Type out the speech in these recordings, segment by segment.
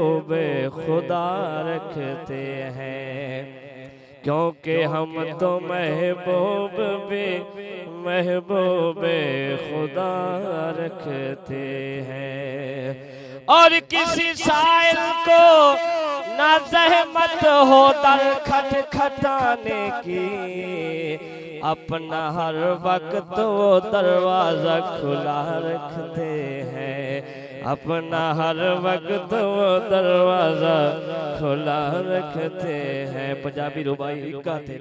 महबूबे खुदा रखते हैं, क्योंकि हम तो महबूबे खुदा रखते हैं। और किसी साइल को ना ज़हमत हो दर खटखटाने की, अपना हर वक्त वो दरवाजा खुला रखते हैं, अपना हर वक्त वो दरवाजा खुला रखते हैं। पंजाबी रुबाई गाते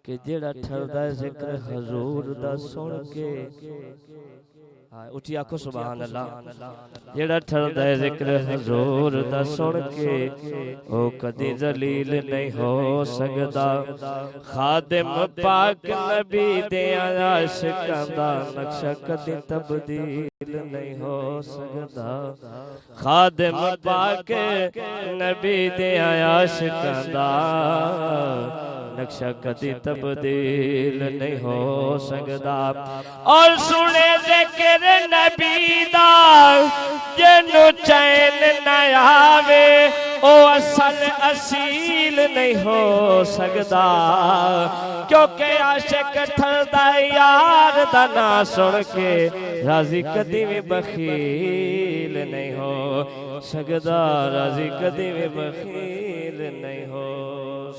कि जेड़ा ठरदा जिक्र हजूर दा सुन के, उठी आखो सुभान अल्लाह, जेड़ा ठरदा जिक्र हजूर दा सुन के ओ कदी जलील नहीं हो सकदा। खादिम पाक नबी दे आशिकां दा नक्शा कदी तब्दील नहीं हो सकदा। खादिम पाक नबी दे आशिकां दा नक्शा कदी तब्दील नहीं हो सकदा। और सुने जिक्र नबी दा जिन्नू चैन न आवे ओ असल असील नहीं हो सकदा, क्योंकि आशिक ठरदा यार दा ना सुन के राजी कदी भी बखील नहीं हो सकदा, राजी कदी भी बखील नहीं हो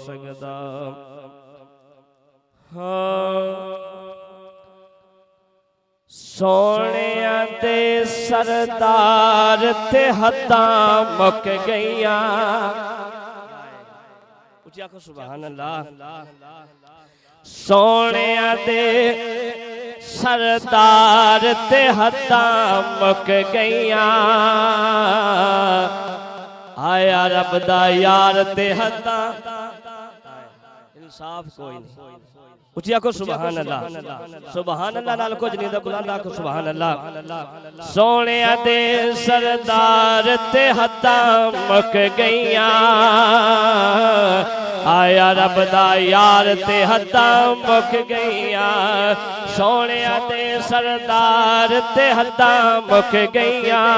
सकदा। सोनिया दे सरदार ते हद्दां मुक गईयां, उठी आखो सुभान अल्लाह। सोनिया दे सरदार ते हद्दां मुक गईयां, आया रब दा यार ते हद्दां, इंसाफ कोई नहीं। उठी आखो सुभान अल्लाह, सुभान अल्लाह नाल कुछ नहीं दा बुलंद आखो सुभान अल्लाह। सोनिया दे सरदार ते हद्दां मुक गईयां, आया रब दा यार ते हद्दां मुक गईयां। सोनिया दे सरदार ते हद्दां मुक गईयां,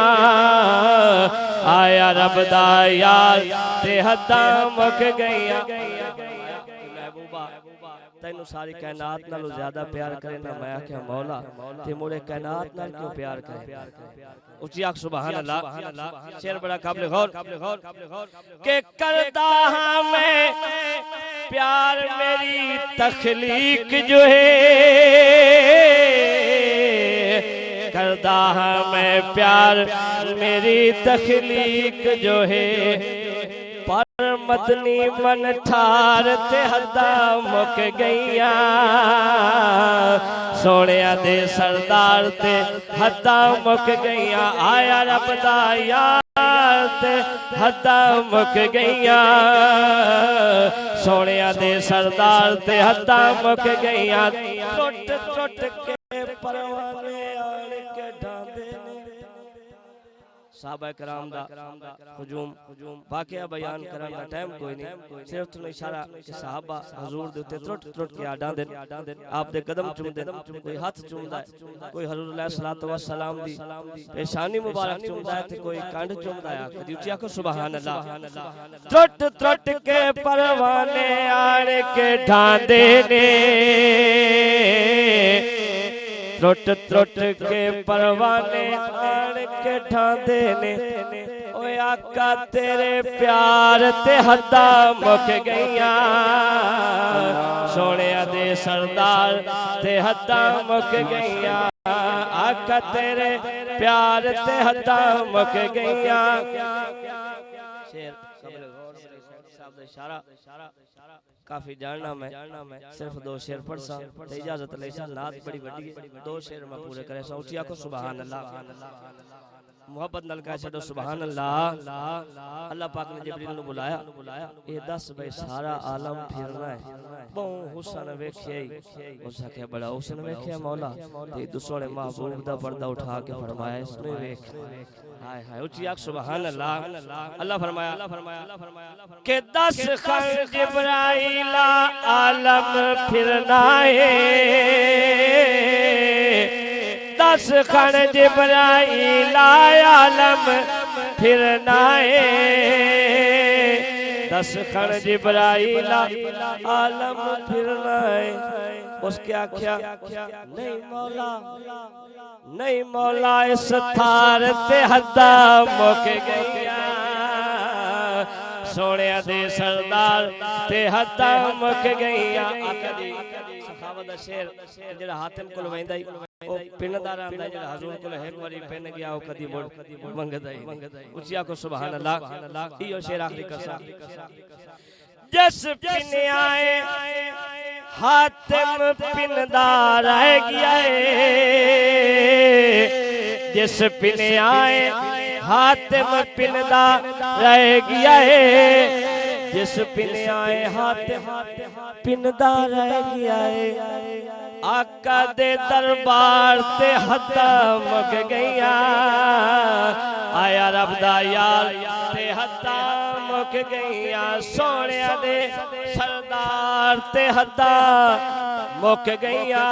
आया रब दा यार ते हद्दां मुक गईयां। तैनू सारी कायनात नालों ज्यादा प्यार करे ना मैं आख्या मौला, ते मोरे कायनात नाल क्यों प्यार करे। उची आख सुभान अल्लाह। शेर बड़ा काबिल गौर के करदा हां मैं प्यार मेरी तख्लीक जो है, करदा हां मैं प्यार मेरी तख्लीक जो है, पर मदनी मन ठार ते हद्दां मुक गईयां। सोनिया दे सरदार ते हद्दां मुक गईयां, आया रब दा यार ते हद्दां मुक गईयां। सोनिया दे सरदार ते हद्दां मुक गईयां, टुट टुट के परवाने आन के ढांदे साहबा कराम दा हुजूम वाकया बयान करन दा टाइम कोई नहीं, सिर्फ तुम इशारा कि साहबा हुजूर दे उत्ते त्रुट त्रुट के आडा दे आप दे कदम चूमदे, कोई हाथ चूमदा है, कोई हुजूर अलैहिस्सलातु वस्सलाम दी पेशानी मुबारक चूमदा है, ते कोई कंध चूमदा है। कदी उची आखो सुभान अल्लाह। त्रुट त्रुट के परवाने आण के ढांदे ने, त्रुट त्रुट के परवाने आण के ढांदे ने, ओए आका तेरे प्यार ते हद्दां मुक गईयां। सोनिया दे सरदार ते हद्दां मुक गईयां, आका तेरे प्यार ते हद्दां मुक गईयां। शेर इशारा काफी जानना मैं सिर्फ दो शेर पढ़ सा, इजाजत ले सा, नात बड़ी बड़ी है, दो शेर मैं पूरे करे सा। उठी आखो सुभान अल्लाह। मोहब्बत नाल कह छड़ो सुभान अल्लाह। अल्लाह पाक ने जिब्रील नु बुलाया, ए दस भाई सारा आलम फिरना है, बहु हुसन वेखे, उस आखे बड़ा हुसन वेखे मौला, ते दुसोने महबूब दा पर्दा उठा के फरमाया इसने वेख। हाय हाय उची आख सुभान अल्लाह। अल्लाह फरमाया के दस खर जिब्राइल आलम फिरना है, दस खर जिब्राइल आलम फिरना है, दस खण जिब्राइला आलम फिरना है। उसके आख्या नहीं मौला, नहीं मौला इस थार ते हद्दा मुक गईया, सोने दे सरदार ते हद्दा मुक गईया। आकदी सखावत दा शेर जेड़ा हातिम कोल वेंदा ही ओ पिनदार आंदा जेड़ा हजूर कोल एक बारी पिन गया ओ कदी मुड़ मंगदा ही। उचिया को सुभान अल्लाह। इयो शेर आखिरी करसा। जस पिन आए हातिम पिनदार रह गया है, जिस पिन आए हातिम पिनदार रह गया है, जिस पिन आए हातिम पिनदार रह गया है। आका दे दरबार ते हद्दा मुक गईया, आया रब दा यार ते हद्दा मुक गईया, सोने दे सरदार ते हद्दा मुक गईया,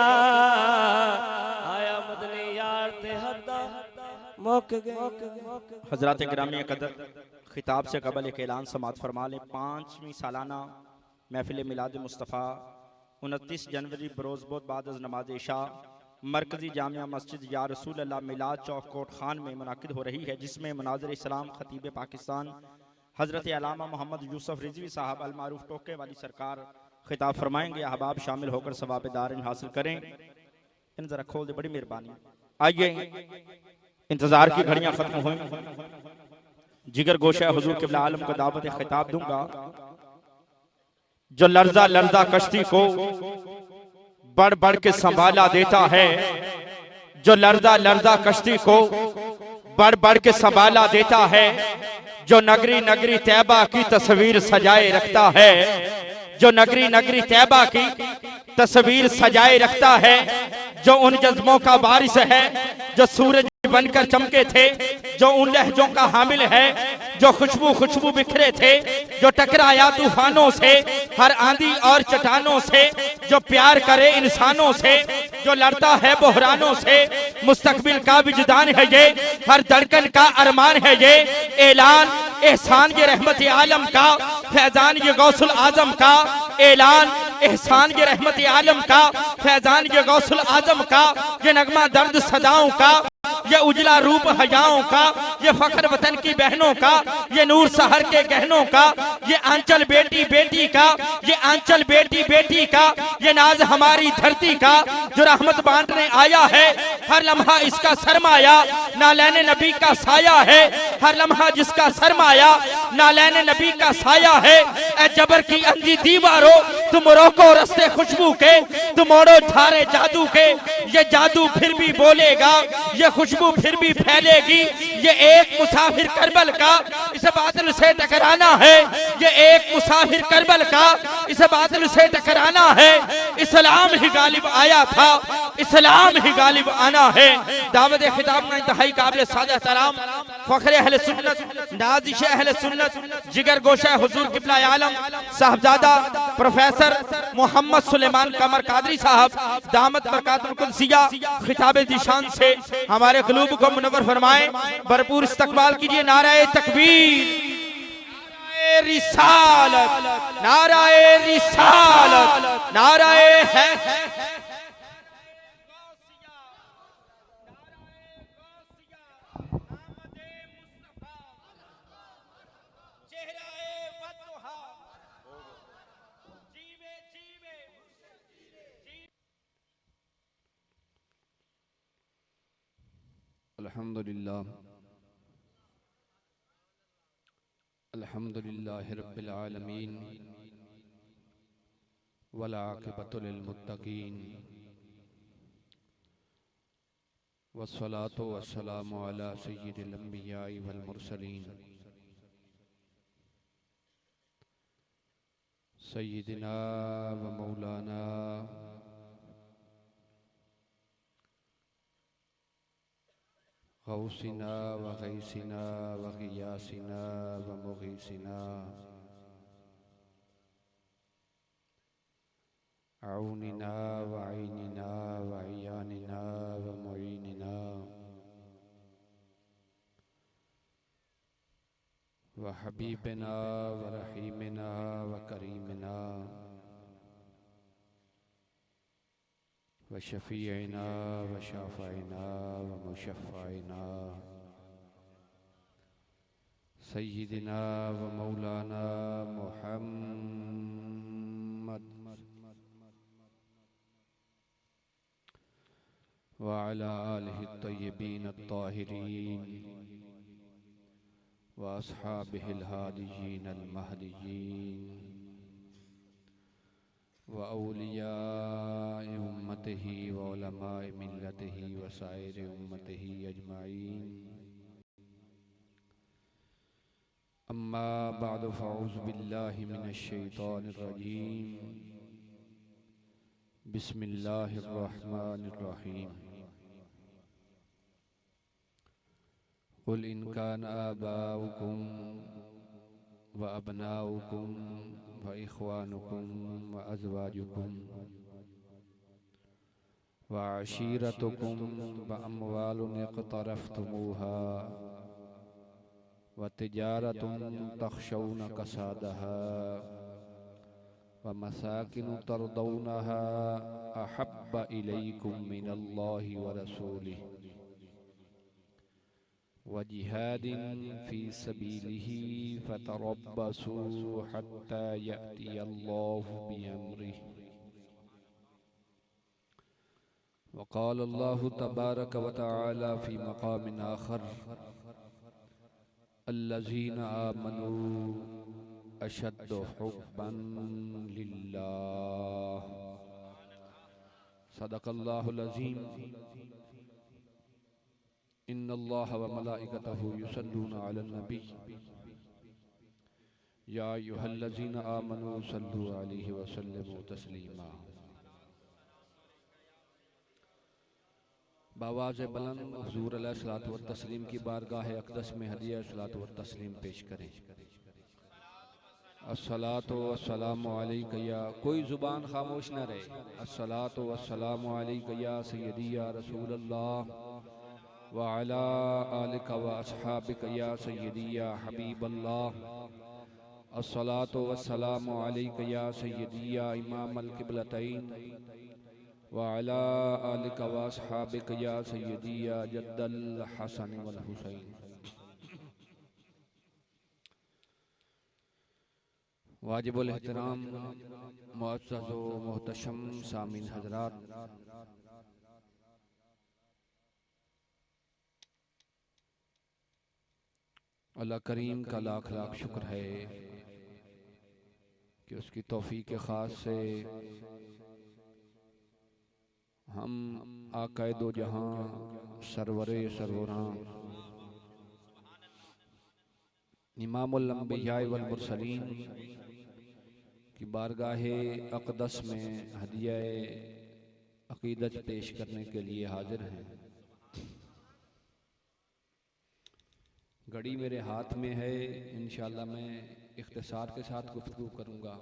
आया मदनी यार ते हद्दा मुक गईया। हजरात गिरामी कदर, खिताब से कबल एक ऐलान समात फरमा लें। 5वीं सालाना महफिल मिलाद मुस्तफ़ा 29 जनवरी बरोज़ बाद नमाज इशा मरकज़ी जामिया मस्जिद या रसूल अल्लाह मिलाद चौक कोट खान में मुनाकिद हो रही है, जिसमें मुनाज़िर इस्लाम खतीब पाकिस्तान हज़रत अल्लामा मोहम्मद यूसुफ रिजवी साहब अल मारूफ टोके वाली सरकार खिताब फरमाएंगे। अहबाब शामिल होकर सवाब दारिन हासिल करें। इन जरा खोल दे, बड़ी मेहरबानी। आइए, इंतजार की घड़ियां खत्म हुई। जिगर गोशा हुजूर क़िबला आलम को दावत खिताब दूंगा। जो लर्जा लर्जा कश्ती को बढ़ बढ़ के संभाला देता है, जो लर्जा लर्जा कश्ती को बढ़ बढ़ के संभाला देता है, जो नगरी नगरी तैबा की तस्वीर सजाए रखता है, जो नगरी नगरी तैबा की तस्वीर सजाए रखता है, जो उन जज्बों का वारिस है जो सूरज बनकर चमके थे, जो उन लहजों का हामिल है जो खुशबू खुशबू बिखरे थे, जो टकराया तूफानों से हर आंधी और चट्टानों से, जो प्यार करे इंसानों से, जो लड़ता है बहरानों से, मुस्तकबिल का विजदान है ये, हर धड़कन का अरमान है ये, ऐलान एहसान ये रहमत आलम का, फैजान ये गौसुल आजम का, ऐलान एहसान ये रहमत आलम का, फैजान ये गौसुल आजम का, ये नगमा दर्द सदाओं का, ये उजला रूप हजाओं का, ये फख्र वतन की बहनों का, ये नूर सहर के गहनों का, ये आंचल बेटी बेटी का, ये आंचल बेटी बेटी का, ये नाज हमारी धरती का, जो रहमत बांटने आया है, हर लम्हा इसका सरमाया नालैने नबी का साया है, हर लम्हा जिसका सरमाया नालैने नबी का साया है। ए जबर की अंधी दीवारों तुम रोको रस्ते खुशबू के, तुम मोड़ो धारे जादू के, ये जादू फिर भी बोलेगा, ये खुशबू फिर भी फैलेगी, ये एक मुसाफिर करबल का इस बादल से टकराना है, ये एक मुसाफिर करबल का इस बादल से टकराना है। इस्लाम ही गालिब आया था, इस्लाम ही गालिब आना है। दावत खिताब का इंतहाई काबिल सादा सलाम फख्र अहले सुन्नत नाज़िश अहले सुन्नत जिगर गोशा हुजूर क़िबला आलम साहबजादा प्रोफेसर मोहम्मद सुलेमान कमर कादरी साहब दामत बरकातुल कुदसिया खिताब दिशान से हमारे क़ुलूब को मुनव्वर फरमाएं। भरपूर इस्तकबाल कीजिए। नाराए तकबीर, नाराए रिसालत, नाराए रिसालत, नाराए है। अल्हम्दुलिल्लाह अल्हम्दुलिल्लाहि रब्बिल आलमीन वल आक़िबतु लिल मुत्तक़ीन वस्सलातु वस्सलामु अला सय्यिदिल अंबिया'i वल मुरसलीन सय्यिदिना व मौलाना गौसिना व गैसिना व गियासिना व मुगीसिना औनिना व ऐनिना व अयानिना व मुईनिना व हबीबना व रहीमना व करीमना व शफ़ीअना व शाफ़िअना व मुशफ़्फ़अना सय्यिदना व मौलाना मुहम्मद व अला आलिहि अत्तय्यबीन अत्ताहिरीन व अस्हाबिहिल हादियीन अल महदियीन व औलियाए उम्मतिही व उलमाए मिल्लतिही व साइरि उम्मतिही अजमाईन। अम्मा बअदु फ़अऊज़ु बिल्लाहि मिनश शैतानिर रजीम। बिस्मिल्लाहिर रहमानिर रहीम। कुल इन कान आबाउकुम व अबनाउकुम व इख्वानुकुम व अज़वाजुकुम व अशीरतुकुम व अम्वालुन इक़्तरफ़्तुमूहा व तिजारतुन तख़शौन कसादहा व मसाकिनु तरदौनहा अहब्ब इलैकुम मिनल्लाहि व रसूलिहि व जिहादिन फ़ी सबीलिही फ़तरब्बसू हत्ता यअतियल्लाहु बिअम्रिही। व क़ाल अल्लाहु तबारक व तआला फ़ी मक़ामिन आख़र अल्लज़ीना आमनू अशद्दु हुब्बन लिल्लाह। सदक़ल्लाहुल अज़ीम। इन्नल्लाह व मलाइकतहु युसल्लूना अलन नबी या अय्युहल्लज़ीना आमनू सल्लु अलैहि व सल्लिमू तस्लीमा। बावाज़ बुलंद हुज़ूर अलैहिस्सलातु व तस्लीम की बारगाह अक़दस में हदिया सलातो व तस्लीम पेश करें। अस्सलातु वस्सलामु अलैका या, कोई ज़ुबान खामोश न रहे। अस्सलातु वस्सलामु अलैका या सय्यदी या रसूलल्लाह व अला आलिका व अस्हाबिका या सय्यदी या हबीबल्लाह। अस्सलातु वस्सलामु अलैका या सय्यदी या इमामल क़िबलतैन व अला आलिका व अस्हाबिका या सय्यदी या जद्दल हसन वल हुसैन। वाजिबुल एहतराम मुअज़्ज़ज़ व मोहतशम सामीन हज़रात, अल्लाह करीम का लाख लाख शुक्र है कि उसकी तौफीक ख़ास से हम आक़ाए दो जहां सरवरे सरवरां इमामुल अंबिया वल मुरसलीन की बारगाहे अक़दस में हदिया अक़ीदत पेश करने के लिए हाजिर हैं। घड़ी मेरे हाथ में है, इंशाअल्लाह मैं इख्तिसार के साथ गुफ्तगू करूँगा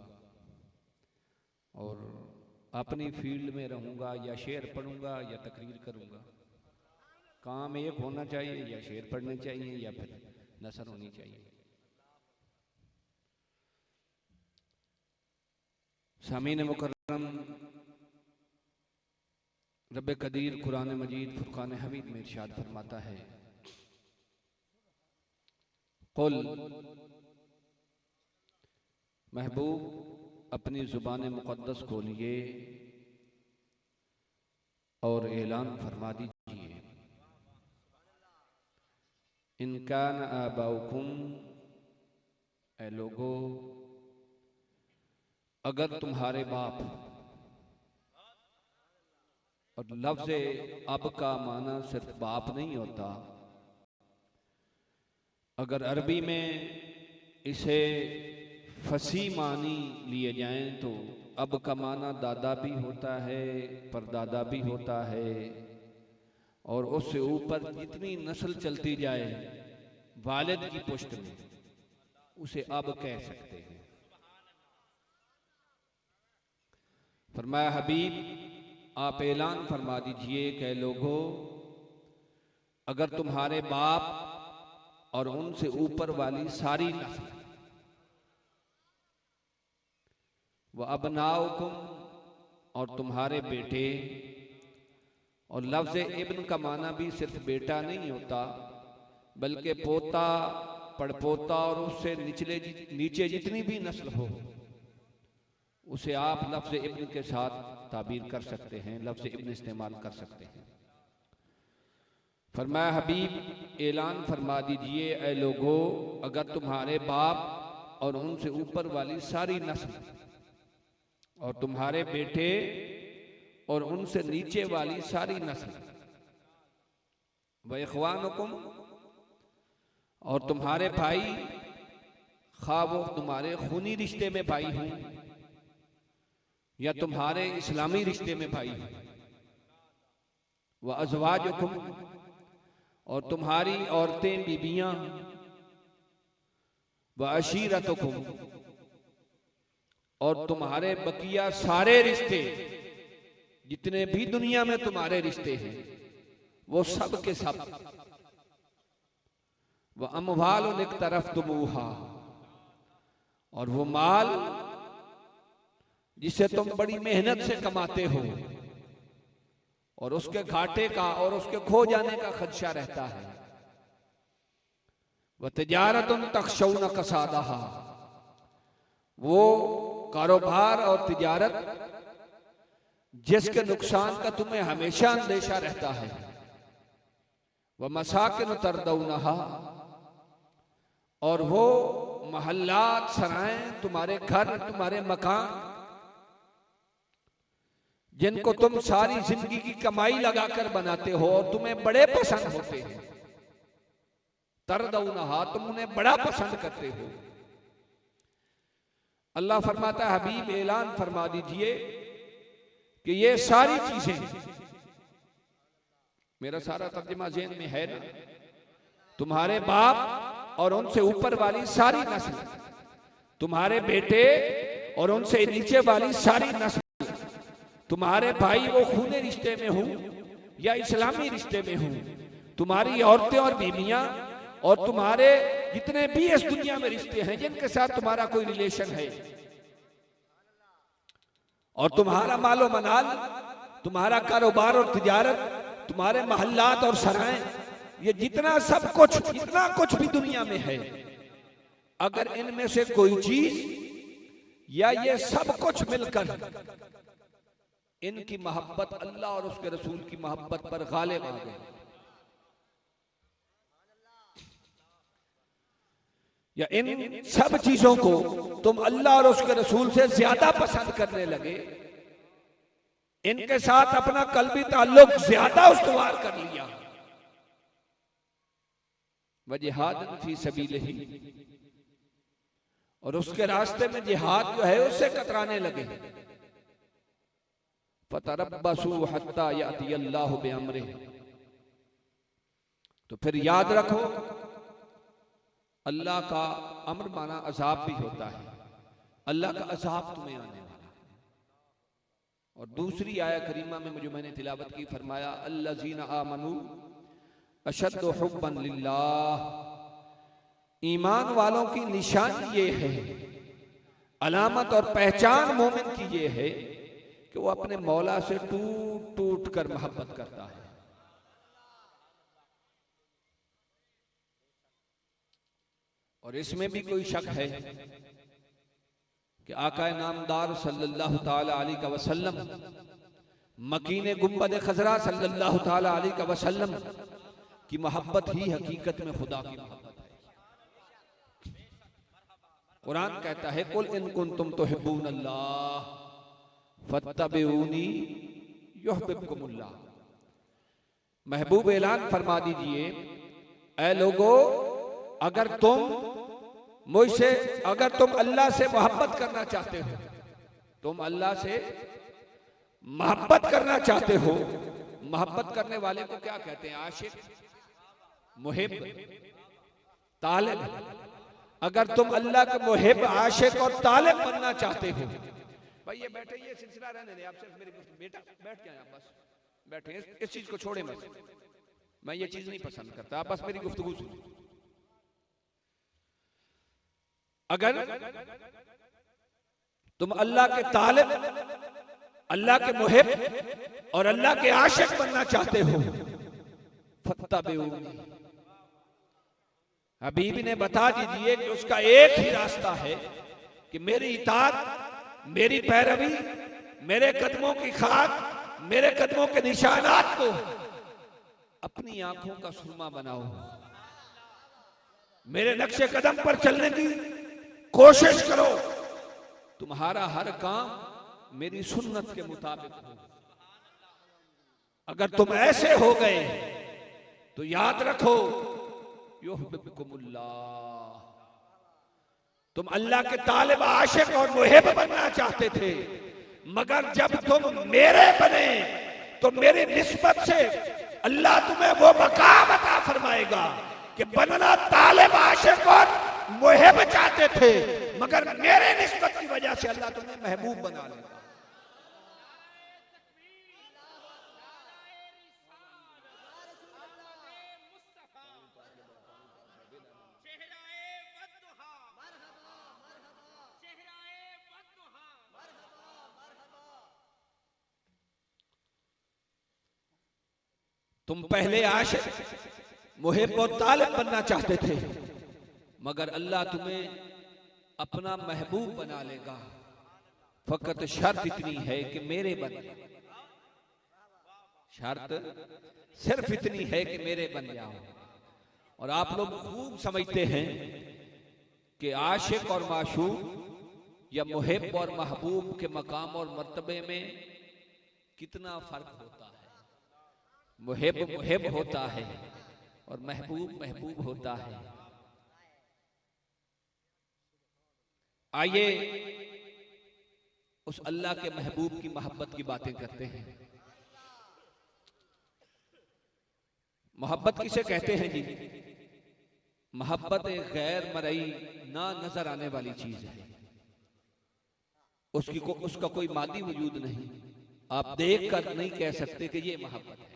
और अपनी फील्ड में रहूँगा, या शेर पढ़ूँगा या तकरीर करूँगा। काम एक होना चाहिए, या शेर पढ़ने चाहिए या फिर नसर होनी चाहिए। सामीन मुकर्रम, रब कदीर कुरान मजीद फुरकान हमीद में इरशाद फरमाता है, कुल, महबूब अपनी ज़ुबान मुक़द्दस खोलिए और ऐलान फरमा दीजिए, इन कान आबाउकुम, ऐ लोगो, अगर तुम्हारे बाप, और लफ्ज़ अब का माना सिर्फ बाप नहीं होता, अगर अरबी में इसे फसी मानी लिए जाएं तो अब का माना दादा भी होता है, परदादा भी होता है, और उससे ऊपर जितनी नस्ल चलती जाए वालिद की पुश्त में, उसे अब कह सकते हैं। फरमाया, हबीब आप ऐलान फरमा दीजिए कि लोगों, अगर तुम्हारे बाप और उनसे ऊपर वाली सारी नस्ल। व अबनाउकुम, और तुम्हारे बेटे। और लफ्ज़ इब्न का माना भी सिर्फ बेटा नहीं होता, बल्कि पोता, पड़पोता और उससे नीचे जितनी भी नस्ल हो उसे आप लफ्ज़ इब्न के साथ ताबीर कर सकते हैं, लफ्ज़ इब्न इस्तेमाल कर सकते हैं। फरमाया हबीब ऐलान फरमा दीजिए, ऐ लोगो, अगर तुम्हारे बाप और उनसे ऊपर वाली सारी नस्ल और तुम्हारे बेटे और उनसे नीचे वाली सारी नस्ल, व इख्वानुकुम, और तुम्हारे भाई, खा वो तुम्हारे खूनी रिश्ते में भाई हों या तुम्हारे इस्लामी रिश्ते में भाई हों, व अज़वाजुकुम, और तुम्हारी औरतें बीबियां, व अशीरतुकुम, और तुम्हारे बकिया सारे रिश्ते, जितने भी दुनिया में तुम्हारे रिश्ते हैं वो सब के सब, व अमवालुन इक़्तरफ़्तुमूहा, और वो माल जिसे तुम बड़ी मेहनत से कमाते हो और उसके घाटे का और उसके खो जाने का खदशा रहता है। व तिजारतुन तख़शौन कसादहा, वो कारोबार और तिजारत जिसके नुकसान का तुम्हें हमेशा अंदेशा रहता है। व मसाकिन तरदौनहा, और वो महल्लात, सराएं, तुम्हारे घर, तुम्हारे मकान जिनको तुम सारी जिंदगी की कमाई लगाकर बनाते हो और तुम्हें बड़े पसंद होते हैं। तरदौनहा, तुम उन्हें बड़ा पसंद करते हो। अल्लाह फरमाता है, हबीब ऐलान फरमा दीजिए कि ये सारी चीजें, मेरा सारा तर्जुमा ज़हन में है ना, तुम्हारे बाप और उनसे ऊपर वाली सारी नस्ल, तुम्हारे बेटे और उनसे नीचे वाली सारी नस्ल, तुम्हारे भाई वो खूने रिश्ते में हो या इस्लामी रिश्ते में हो, तुम्हारी औरतें और बीवियां और तुम्हारे जितने भी इस दुनिया में रिश्ते हैं जिनके साथ तुम्हारा कोई रिलेशन है, और तुम्हारा मालो मनाल, तुम्हारा कारोबार और तिजारत, तुम्हारे महल्लात और सराएं, ये जितना सब कुछ, जितना कुछ भी दुनिया में है, अगर इनमें से कोई चीज या ये सब कुछ मिलकर इनकी मोहब्बत अल्लाह और उसके रसूल की मोहब्बत पर गालिब आ गई, या इन सब चीजों को तुम अल्लाह और उसके रसूल से ज्यादा पसंद करने लगे, इनके साथ अपना कल्बी ताल्लुक ज्यादा उस्तवार कर लिया, व जिहाद फी सबीलिही, और उसके रास्ते में जिहाद जो है उससे कतराने लगे। फतरब्बसू हत्ता याती अल्लाहु बिअम्रिही, तो फिर याद रखो अल्लाह का अम्र माना अजाब भी होता है, अल्लाह का अजाब तुम्हें आने वाला है। और दूसरी आया करीमा में जो मैंने तिलावत की, फरमाया अल्लज़ीना आमनू अशद्दु हुब्बन लिल्लाह, ईमान वालों की निशानी ये है, अलामत और पहचान मोमिन की ये है कि वो अपने मौला से टूट टूट कर मोहब्बत करता है। और इसमें भी कोई शक है कि आका नामदार सल्लल्लाहु ताला अलैहि वसल्लम, मकीने गुंबद खजरा सल्लल्लाहु ताला अलैहि वसल्लम की मोहब्बत ही हकीकत में खुदा की मोहब्बत है। कुरान कहता है, कुल इन कुंतुम तुहिब्बून अल्लाह फत्तबिऊनी युहब्बुकुमुल्लाह, महबूब ऐलान फरमा दीजिए, ऐ लोगो, अगर तुम मुझसे, अगर तुम अल्लाह से मोहब्बत करना चाहते हो, तुम अल्लाह से मोहब्बत करना चाहते हो, मोहब्बत करने वाले को क्या कहते हैं? आशिक, मुहिब, तालिब। अगर तुम अल्लाह के मुहिब, आशिक और तालिब बनना चाहते हो, भाई ये बैठे, ये सिलसिला रहने दे, आप सिर्फ मेरी बेटा बैठ जाए, आप बस बैठे, इस चीज को छोड़े मत, मैं ये चीज नहीं पसंद करता, आप बस मेरी गुफ्तगू सुनो। अगर तुम अल्लाह के तालिब, अल्लाह के मुहिब और अल्लाह के आशिक बनना चाहते हो, फत्तबिऊनी, हबीब ने बता दीजिए कि उसका एक ही रास्ता है कि मेरी इताअत, मेरी पैरवी, मेरे कदमों की खाक, मेरे कदमों के निशानात को अपनी आंखों का सुरमा बनाओ, मेरे नक्शे कदम पर चलने की कोशिश करो, तुम्हारा हर काम मेरी सुन्नत के मुताबिक हो। अगर तुम ऐसे हो गए तो याद रखो, युहिब्बुकुमुल्लाह, तुम अल्लाह के तालिब, आशिक और मुहिब बनना चाहते थे, मगर जब तुम मेरे बने तो मेरी निस्बत से अल्लाह तुम्हें वो मकाम अता फरमाएगा कि बनना तालिब, आशिक और मुहिब चाहते थे, मगर मेरे निस्बत की वजह से अल्लाह तुम्हें महबूब बना लेगा। तुम पहले आशिक, मुहिब और तालिब बनना चाहते थे, मगर अल्लाह तुम्हें अपना महबूब बना लेगा। फकत शर्त इतनी है कि मेरे बन, शर्त सिर्फ इतनी है कि मेरे बन जाओ। और आप लोग खूब समझते हैं कि आशिक और माशूक या मुहिब और महबूब के मकाम और मर्तबे में कितना फर्क होता है। मुहिब मुहिब होता है और महबूब महबूब होता है। आइए उस अल्लाह के महबूब की मोहब्बत की बातें करते हैं। मोहब्बत किसे कहते हैं जी? मोहब्बत एक गैर मरई, ना नजर आने वाली चीज है। उसका कोई मादी वजूद नहीं, आप देख कर नहीं कह सकते कि ये मोहब्बत है।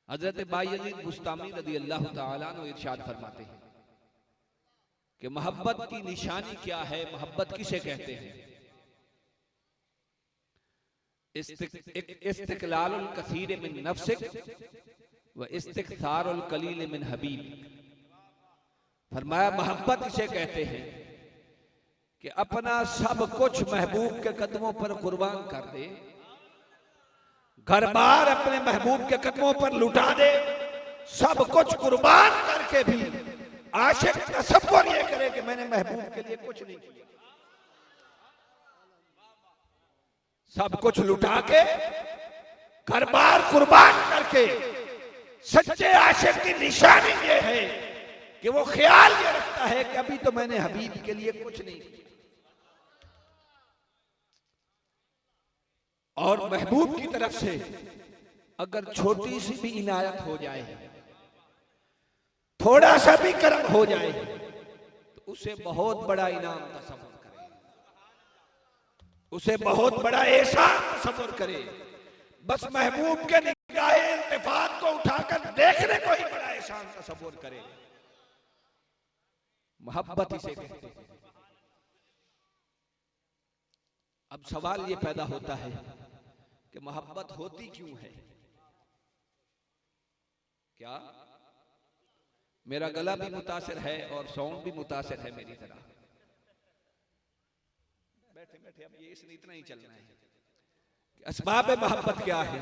हजरत बायजीद बुस्तामी रज़ी अल्लाह तआला अन्हु इरशाद फरमाते हैं कि मोहब्बत की निशानी क्या है, मोहब्बत किसे कहते हैं? इस्तिक़लालुल कसीर मिन नफ्सिक व इस्तिक्सारुल कलील मिन हबीब। फरमाया मोहब्बत किसे कहते हैं कि अपना सब कुछ महबूब के कदमों पर कुर्बान कर दे, घर बार अपने महबूब के कदमों पर लुटा दे, सब कुछ कुर्बान करके भी आशिक तसव्वुर ये करे कि मैंने महबूब के लिए कुछ नहीं किया। सब कुछ लुटा के, घर बार कुर्बान करके, सच्चे आशिक की निशानी ये है कि वो ख्याल ये रखता है कि अभी तो मैंने हबीब के लिए कुछ नहीं किया। और महबूब की तरफ से अगर छोटी सी भी इनायत हो जाए, थोड़ा सा भी करम हो जाए, तो उसे बहुत बड़ा इनाम तसव्वुर करे, उसे बहुत बड़ा एहसान तसव्वुर करे। बस महबूब के निगाहे इल्तिफात को उठाकर देखने को ही बड़ा एहसान तसव्वुर करे। मोहब्बत इसे कहते हैं। अब सवाल ये पैदा होता है कि मोहब्बत होती क्यों है? क्या मेरा गला भी मुतासिर है और साउंड भी मुतासिर है मेरी तरह? बैठे बैठे अब ये इसने इतना ही चलना है कि असबाब मोहब्बत क्या है,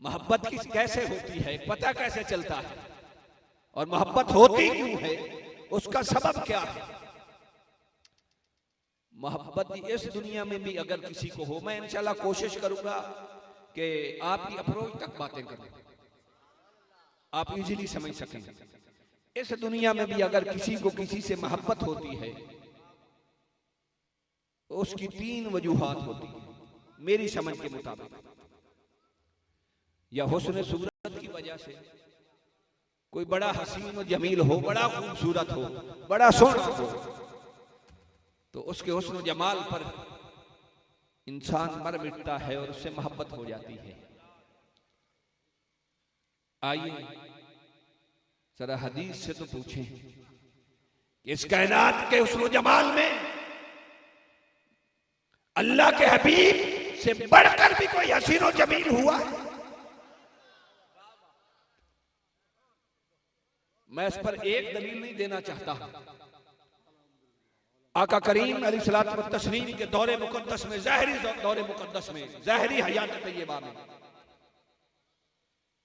मोहब्बत किस कैसे होती है, पता कैसे चलता है, और मोहब्बत होती क्यों है, उसका सबब क्या है। मोहब्बत इस दुनिया में भी अगर किसी को हो, मैं इंशाल्लाह कोशिश करूंगा कि आपकी अप्रोच तक बातें करूं, आप इजीली समझ सकें। इस दुनिया में भी अगर किसी को किसी से मोहब्बत होती है तो उसकी 3 वजूहात होती है मेरी समझ के मुताबिक। या हुस्न सूरत की वजह से, कोई बड़ा हसीन और जमील हो, बड़ा खूबसूरत हो, बड़ा सोहना हो, तो उसके हुस्न जमाल पर इंसान मर मिटता है और उससे मोहब्बत हो जाती है। आइए जरा हदीस से तो पूछें कि इस कायनात के हुस्न जमाल में अल्लाह के हबीब से बढ़कर भी कोई हसीन और जमील हुआ है? मैं इस पर एक दलील नहीं देना चाहता। आका करीम अलैहिस्सलातु व तस्लीम के दौरे मुकद्दस में, ज़ाहिरी दौरे मुकद्दस में, ज़ाहिरी हयात तय्यबा में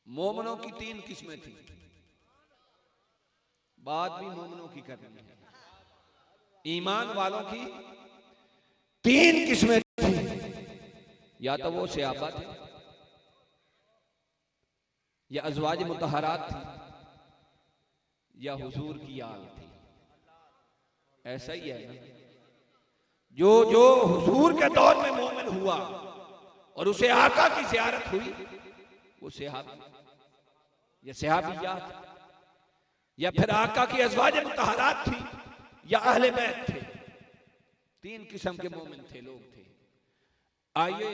मोमिनों की 3 किस्में थी। बात भी मोमिनों की करनी है। ईमान वालों की 3 किस्में थी। या तो वो सहाबा थे, या अज़वाज मुतहरात थी, या हुजूर की आल थी। ऐसा ही है ना? जो जो हुजूर के दौर में मोमिन हुआ और उसे आका की ज़ियारत हुई, वो सहाबी या सहाबियात, या फिर आका की अज़वाज मुतहरात थी, या अहले बैत थे। 3 किस्म के मोमिन थे, लोग थे। आइए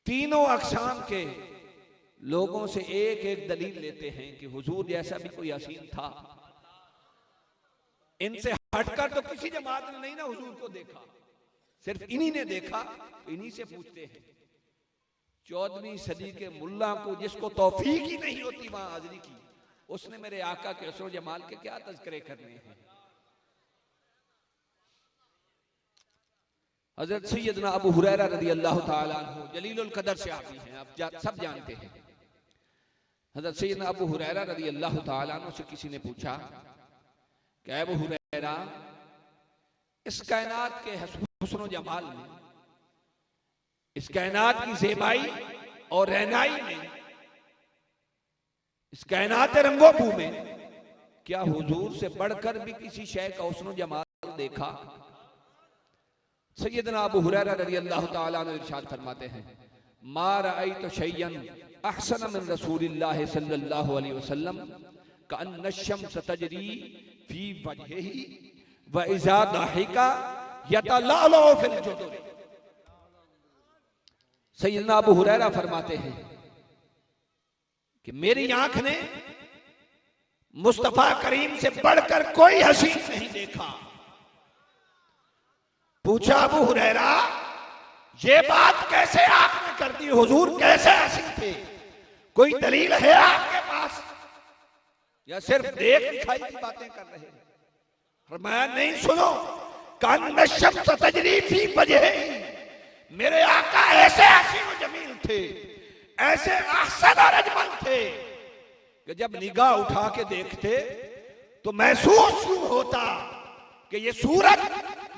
तीनों अक़साम के लोगों से एक एक दलील लेते हैं कि हुजूर जैसा भी कोई हसीन था। इनसे हटकर तो किसी जमात ने नहीं ना हुजूर को देखा, सिर्फ इन्हीं ने देखा। तो इन्हीं से पूछते हैं, 14वीं सदी के मुल्ला को जिसको तौफीक ही नहीं होती वहां हाजिरी की, उसने मेरे आका के हुस्न जमाल के क्या तज़किरे करने हैं? हजरत सैयदना अबू हुरैरा रज़ियल्लाहु ताला अन्हु जलीलुल कदर से आती हैं, आप सब जानते हैं। हजरत सैयदना अबू हुरैरा रज़ियल्लाहु ताला अन्हु से किसी ने पूछा कि अबू हुरैरा, इस कायनात के हुस्न जमाल में, इस कायनात की ज़ेबाई और रहनाई में, इस कायनात रंगोबू में क्या हुजूर से बढ़कर भी किसी शय का हुस्न जमाल देखा? सैयदना अबू हुरैरा रज़ियल्लाहु ताला अन्हु इरशाद फरमाते हैं, मा रअयतु शय्यन अहसन मिन रसूलिल्लाह सल्लल्लाहु अलैहि वसल्लम कअन्न अश-शम्स तजरी फी वजहिही व इज़ा दाहिका यतलअलु फिल जुदुर। सैयदना अबू हुरैरा फरमाते हैं कि मेरी आंख ने मुस्तफा करीम से बढ़कर कोई हसीन नहीं देखा। पूछा, अबू हुरैरा, ये बात कैसे आपने कर दी? हुजूर कैसे हसीन थे? कोई दलील है आपके पास, या सिर्फ देख दिखाई की बातें कर रहे हैं? फरमाया, नहीं, सुनो। कअन्न अश-शम्स तजरी फी वजहिही, मेरे आका ऐसे हसीन और जमील थे, ऐसे अहसन और अजमल थे कि जब निगाह उठा के देखते तो महसूस यूं होता कि ये सूरज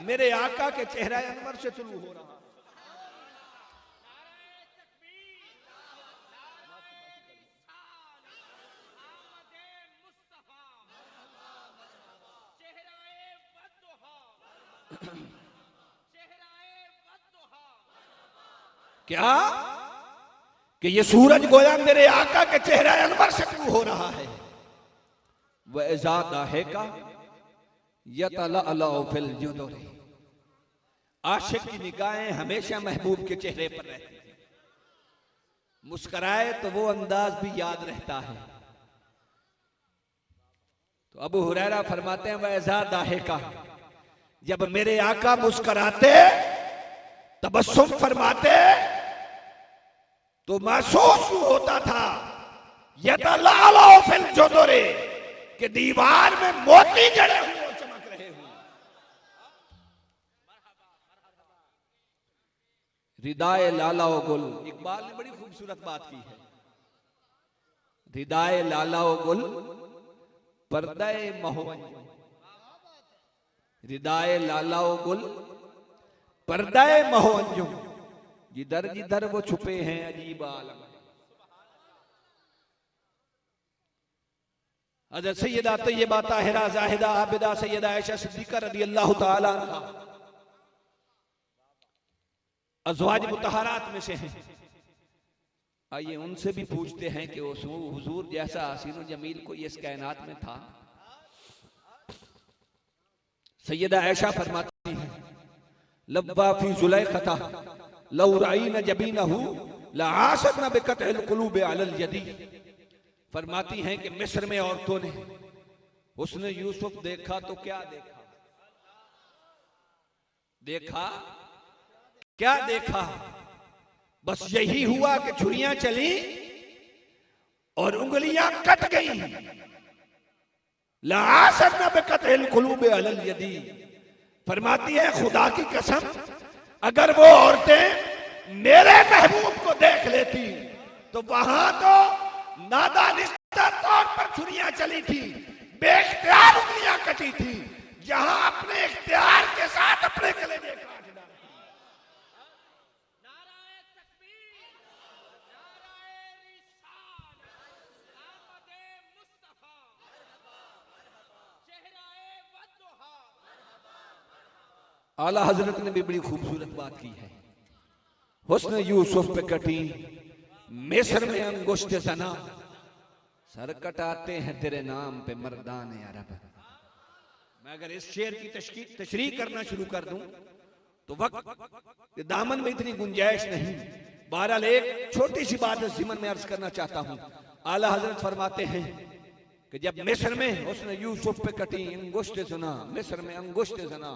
मेरे आका के चेहरा अनवर से तुलू हो रहा। क्या कि ये सूरज गोया मेरे आका के चेहरा अनवर से तुलू हो रहा है। वह इज़ा दाहिका यतलअलु फिल जुदुर। आशिक की निगाहें हमेशा महबूब के चेहरे पर रहती हैं। मुस्कुराए तो वो अंदाज भी याद रहता है। तो अबू हुरैरा फरमाते हैं, वह इज़ा दाहिका, जब मेरे आका मुस्कुराते, तबस्सुम फरमाते, तो महसूस होता था यतलअलु फिल जुदुर, कि दीवार में मोती जड़े हुए चमक रहे हो। रिदाए लाला ओ गुल, इकबाल ने बड़ी खूबसूरत बात की है। रिदाए लाला ओ गुल पर्दाए महोवंजुम, रिदाए लाला ओ गुल पर्दाए महोवंजुम, जिधर जिधर वो छुपे हैं अजीब आलम। हज़रत सैयदा तय्यबा ताहिरा ज़ाहिदा आबिदा सैयदा आयशा सिद्दीक़ा रज़ियल्लाहु ताला अन्हा अज़वाज मुतहरात में से हैं। आइए उनसे भी पूछते हैं कि हुजूर जैसा हसीन और जमील कोई इस कायनात में था? सैयदा आयशा फरमाती हैं, लब्बा फी ज़ुलैखता लौ रअयना जबीनहु लआसरना बिक़त्इल क़ुलूब अलल यदी। फरमाती हैं कि मिस्र में औरतों ने उसने यूसुफ देखा तो क्या देखा? देखा क्या देखा? बस यही हुआ कि छुरियां चली और उंगलियां कट गई। लासरना बिकतिल कुलूब अलल यदी, फरमाती है खुदा की कसम, अगर वो औरतें मेरे महबूब को देख लेती तो वहां तो नादानिस्ता तौर पर छुरियां चली थी, बेख्तियार उंगलियां कटी थी, जहां अपने इख्तियार के साथ अपने कलेजे काट डाले। आला हजरत ने भी बड़ी खूबसूरत बात की है। हुस्न यूसुफ पे कटी मिस्र में अंगुष्ठ सना, सर कटाते हैं तेरे नाम पे मर्दान अरब। मैं अगर इस शेर की तशरीह करना शुरू कर दूं तो वक्त दामन में इतनी गुंजाइश नहीं। बहरहाल एक छोटी सी बात इस ज़िमन में अर्ज करना चाहता हूं। आला हजरत फरमाते हैं कि जब मिस्र में उसने यूसुफ पे कटी अंगुष्ठ सुना, मिस्र में अंगुष्ठ सुना,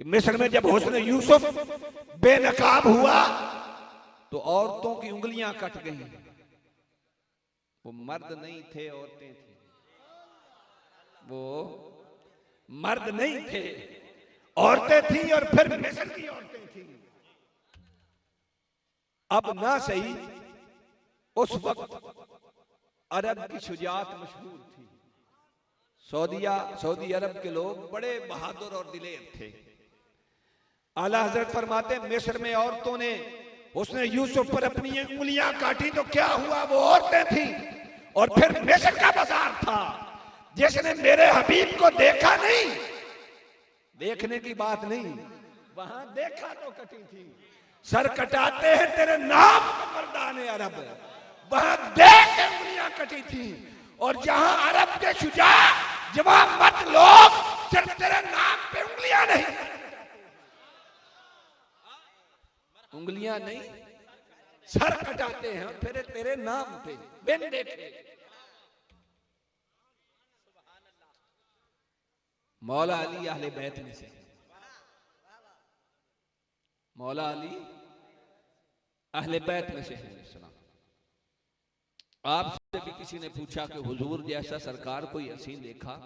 कि मिस्र में जब हुस्न यूसुफ बेनकाब हुआ तो औरतों की उंगलियां कट गईं। वो मर्द नहीं थे, औरतें थी। वो मर्द नहीं थे, औरतें थी, और फिर मिस्र की औरतें थी। अब ना सही, उस वक्त अरब की शुजात मशहूर थी। सऊदी अरब के लोग बड़े बहादुर और दिलेर थे। आला हजरत फरमाते मिस्र में औरतों ने उसने यूसुफ पर अपनी उंगलियां काटी तो क्या हुआ? वो औरतें थी। और फिर मिस्र का बाजार था, जिसने मेरे हबीब को देखा नहीं, देखने की बात नहीं, वहां देखा तो कटी थी। सर कटाते हैं तेरे नाम पर मर्दाने अरब, वहां देख के उंगलियां कटी थी। और जहां अरब के शुजा जवाब मत लोग सिर्फ तेरे नाम पे उंगलियां नहीं, उंगलियां नहीं, सर कटाते हैं फिर तेरे नाम पे बिन देखे। मौला अली अहले बैत में से, मौला अली अहले बैत में से है। आपसे भी किसी ने पूछा कि हुजूर जैसा सरकार कोई हसीन देखा?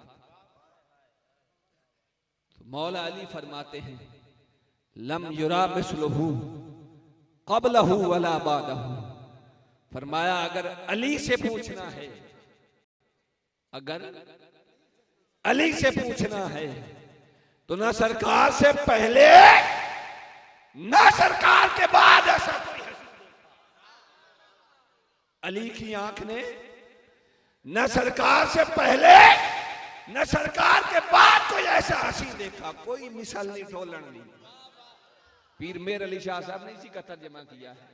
तो मौला अली फरमाते हैं लम युरा मिसलहू क़ब्लहू वला बादहू। फरमाया अगर अली से पूछना है, अगर अली से पूछना है तो ना सरकार से पहले ना सरकार के बाद ऐसा कोई हसीन देखा। अली की आंख ने न सरकार से पहले न सरकार के बाद कोई ऐसा हसीन देखा। कोई मिसाल नहीं, ढोलन नहीं। पीर मेर अली शाह साहब ने इसी का तर्जमा किया है।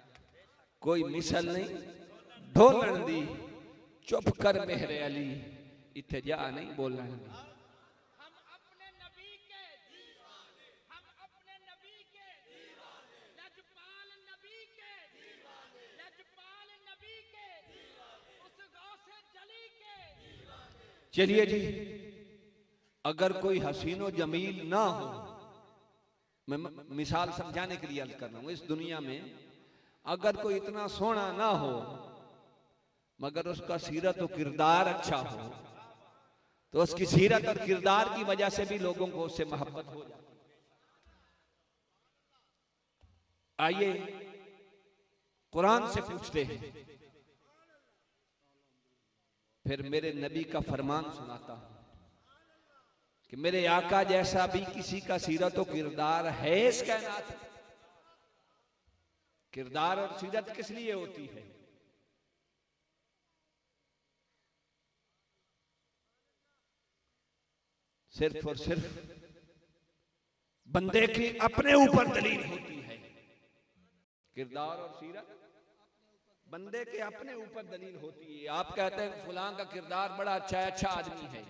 कोई मिसल नहीं, ढोलन दी, चुप कर मेरे अली, इत्थे जा नहीं बोलना। चलिए जी, अगर कोई हसीनो जमील ना हो, मैं मिसाल समझाने के लिए अर्ज कर रहा हूं, इस दुनिया में अगर कोई इतना सोना ना हो मगर उसका सीरत और किरदार अच्छा हो तो उसकी सीरत और किरदार की वजह से भी लोगों को उससे मोहब्बत हो जाती है। आइए कुरान से पूछते हैं, फिर मेरे नबी का फरमान सुनाता हूं कि मेरे आका जैसा भी किसी का सीरत और किरदार है इस कायनात में। किरदार और सीरत किस लिए होती है? सिर्फ और सिर्फ बंदे की अपने ऊपर दलील होती है। किरदार और सीरत बंदे के अपने ऊपर दलील होती है। आप कहते हैं फलां का किरदार बड़ा अच्छा है, अच्छा आदमी है।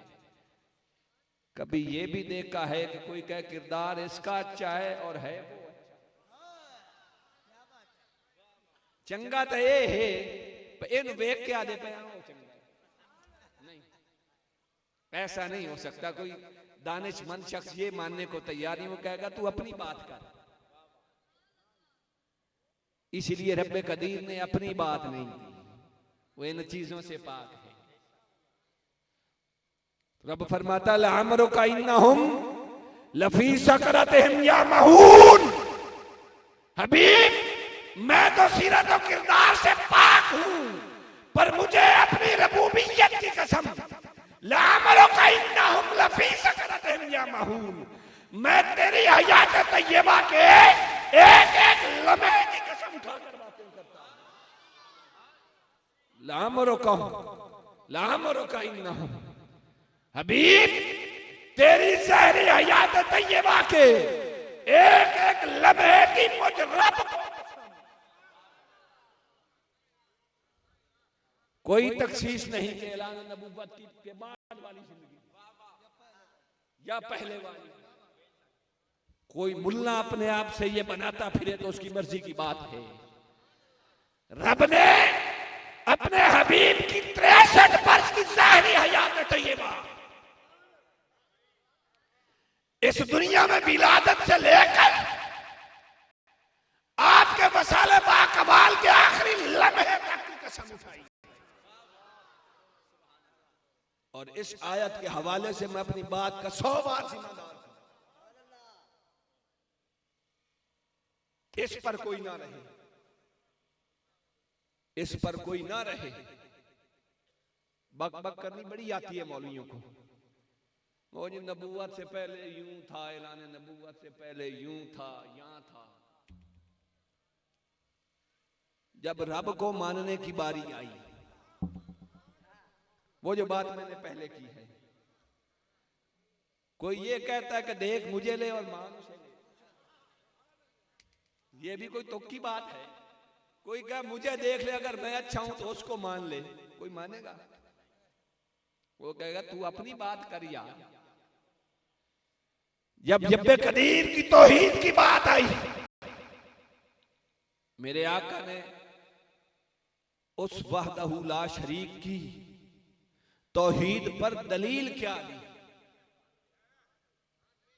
कभी ये भी देखा है कि कोई कहे किरदार इसका अच्छा है और है वो चंगा तो ये है इन वेख के आदे पे चंगा नहीं। ऐसा नहीं हो सकता। कोई दानिशमंद शख्स ये मानने को तैयार नहीं, वो कहेगा तू अपनी बात कर। इसलिए रब्बे कदीर ने अपनी बात नहीं की, वो इन चीजों से पाक है। रब फरमाता लअमरुका इन्नहुम लफी सकरतिहिम यामहून। हबीब मैं तो सीरत और किरदार से पाक हूं, पर मुझे अपनी रबूबियत की कसम, लअमरुका इन्नहुम लफी सकरतिहिम यामहून, मैं तेरी हयात तय्यबा के एक एक लम्हे की कसम उठाकर बातें करता हूं। लअमरुका इन्नहुम, हबीब तेरी जहरी हयात तय्यबा के एक एक लम्हे की मुझ रब को कोई तखसीस नहीं कि ऐलान नबूवत की के बाद वाली जिंदगी या पहले वाली। कोई मुल्ला अपने आप से ये बनाता फिरे तो उसकी मर्जी की बात है। रब ने अपने हबीब की 63 वर्ष की ज़ाहिरी हयात तय्यबा इस दुनिया में विलादत से लेकर आपके वसाले बाकमाल के आखिरी लम्हे तक की कसम उठाई। और इस आयत के हवाले से मैं अपनी बात का 100 बार जिम्मेदार हूं। इस पर कोई ना रहे, इस पर कोई ना रहे। बक बक करनी बड़ी आती है मौलवियों को। वो जी नबूवत से पहले यूं था, ऐलान नबूवत से पहले यूं था, यहां था। जब रब को मानने की बारी आई, वो जो बात मैंने पहले की है, कोई ये कहता है कि देख मुझे ले और मान उसे ले, ये भी कोई तुक की बात है। कोई कहे मुझे देख ले, अगर मैं अच्छा हूं तो उसको मान ले, कोई मानेगा? वो कहेगा तू अपनी बात कर यार। जब रब्बे कदीर की तौहीद की बात आई, मेरे आका ने उस वहदहू ला शरीक की तौहीद पर दलील क्या दी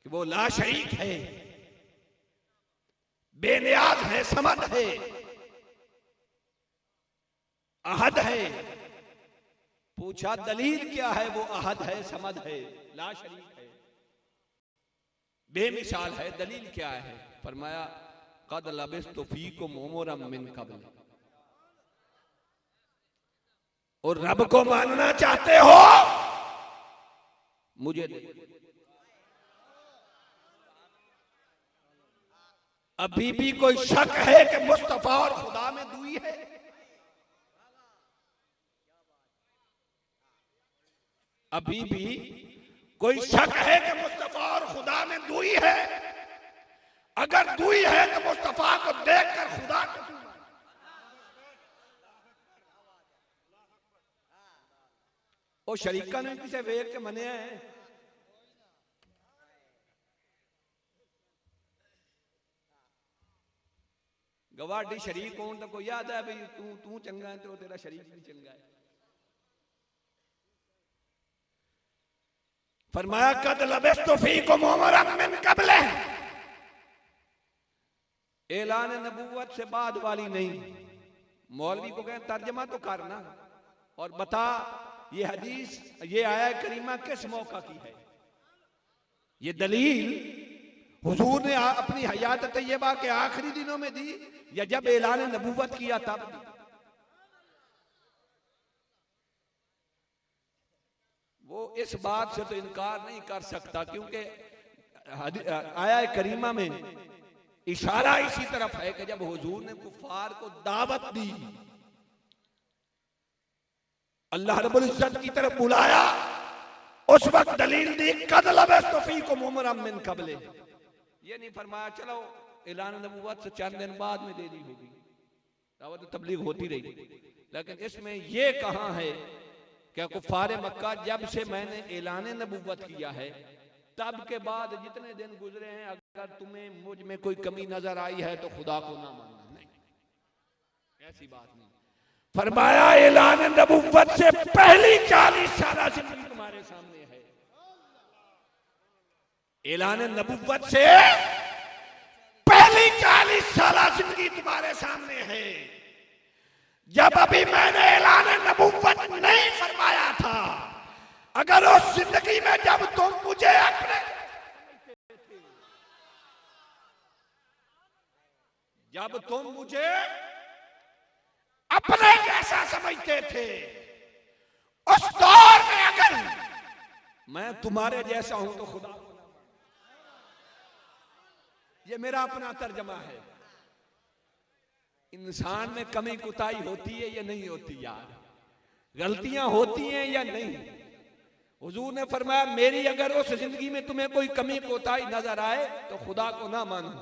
कि वो ला शरीक है, बेनियाज है, समद है, अहद है। पूछा दलील क्या है? वो अहद है, समद है, ला शरीक है, बेमिसाल है। दलील क्या है? फरमाया कद लबिस्तु फीकुम उमरम मिन क़ब्ल। और रब को मानना चाहते हो? मुझे दे। अभी भी कोई शक है कि मुस्तफा और खुदा में दूई है? अभी भी कोई शक है कि मुस्तफा और खुदा में दूई है? अगर दूई है तो मुस्तफा को देखकर खुदा को दूई। वो शरीका ने किसे वेख के मने हैं। गवाडी शरीक होने तो कोई याद है भाई तू चंगा है तो तेरा शरीक भी चंगा है। फरमाया कद लबिस्तु फीकुम उमरम मिन क़ब्ल। ऐलान नबूवत से बाद वाली नहीं। मौलवी को कहें तर्जमा तो करना और बता ये हदीस, ये आया करीमा किस मौका की है? ये दलील हुजूर ने अपनी हयात तय्यबा के आखिरी दिनों में दी या जब ऐलान नबूवत किया तब दी? वो इस बात से तो इनकार नहीं कर सकता क्योंकि आया करीमा में इशारा इसी तरफ है कि जब हुजूर ने कुफार को दावत दी, अल्लाह रब्बुल इज्जत की तरफ बुलाया, उस वक्त दलील दी कद लबिस्तु फीकुम उमरम मिन क़ब्ल। ये नहीं फरमाया चलो ऐलान नबूवत से चंद दिन बाद में दे दी होगी, दावत तबलीग होती रही। लेकिन इसमें ये कहां है कि कुफारे मक्का जब से मैंने ऐलान नबूवत किया है तब के बाद जितने दिन गुजरे हैं, अगर तुम्हें मुझ में कोई कमी नजर आई है तो खुदा को ना मानना। नहीं, ऐसी बात नहीं। फरमाया ऐलान नबूवत से पहली 40 साल जिंदगी तुम्हारे सामने है। ऐलान नबुव्वत से पहली 40 साल जिंदगी तुम्हारे सामने है। जब अभी मैंने ऐलान नबुव्वत नहीं फरमाया था, अगर उस जिंदगी में जब तुम मुझे अपने जैसा समझते थे, उस दौर में अगर मैं तुम्हारे जैसा हूं तो खुदा, ये मेरा अपना तर्जमा है। इंसान में कमी कुताही होती है या नहीं होती यार, गलतियां होती हैं या नहीं। हुजूर ने फरमाया मेरी अगर उस जिंदगी में तुम्हें कोई कमी कोताही नजर आए तो खुदा को ना मानो,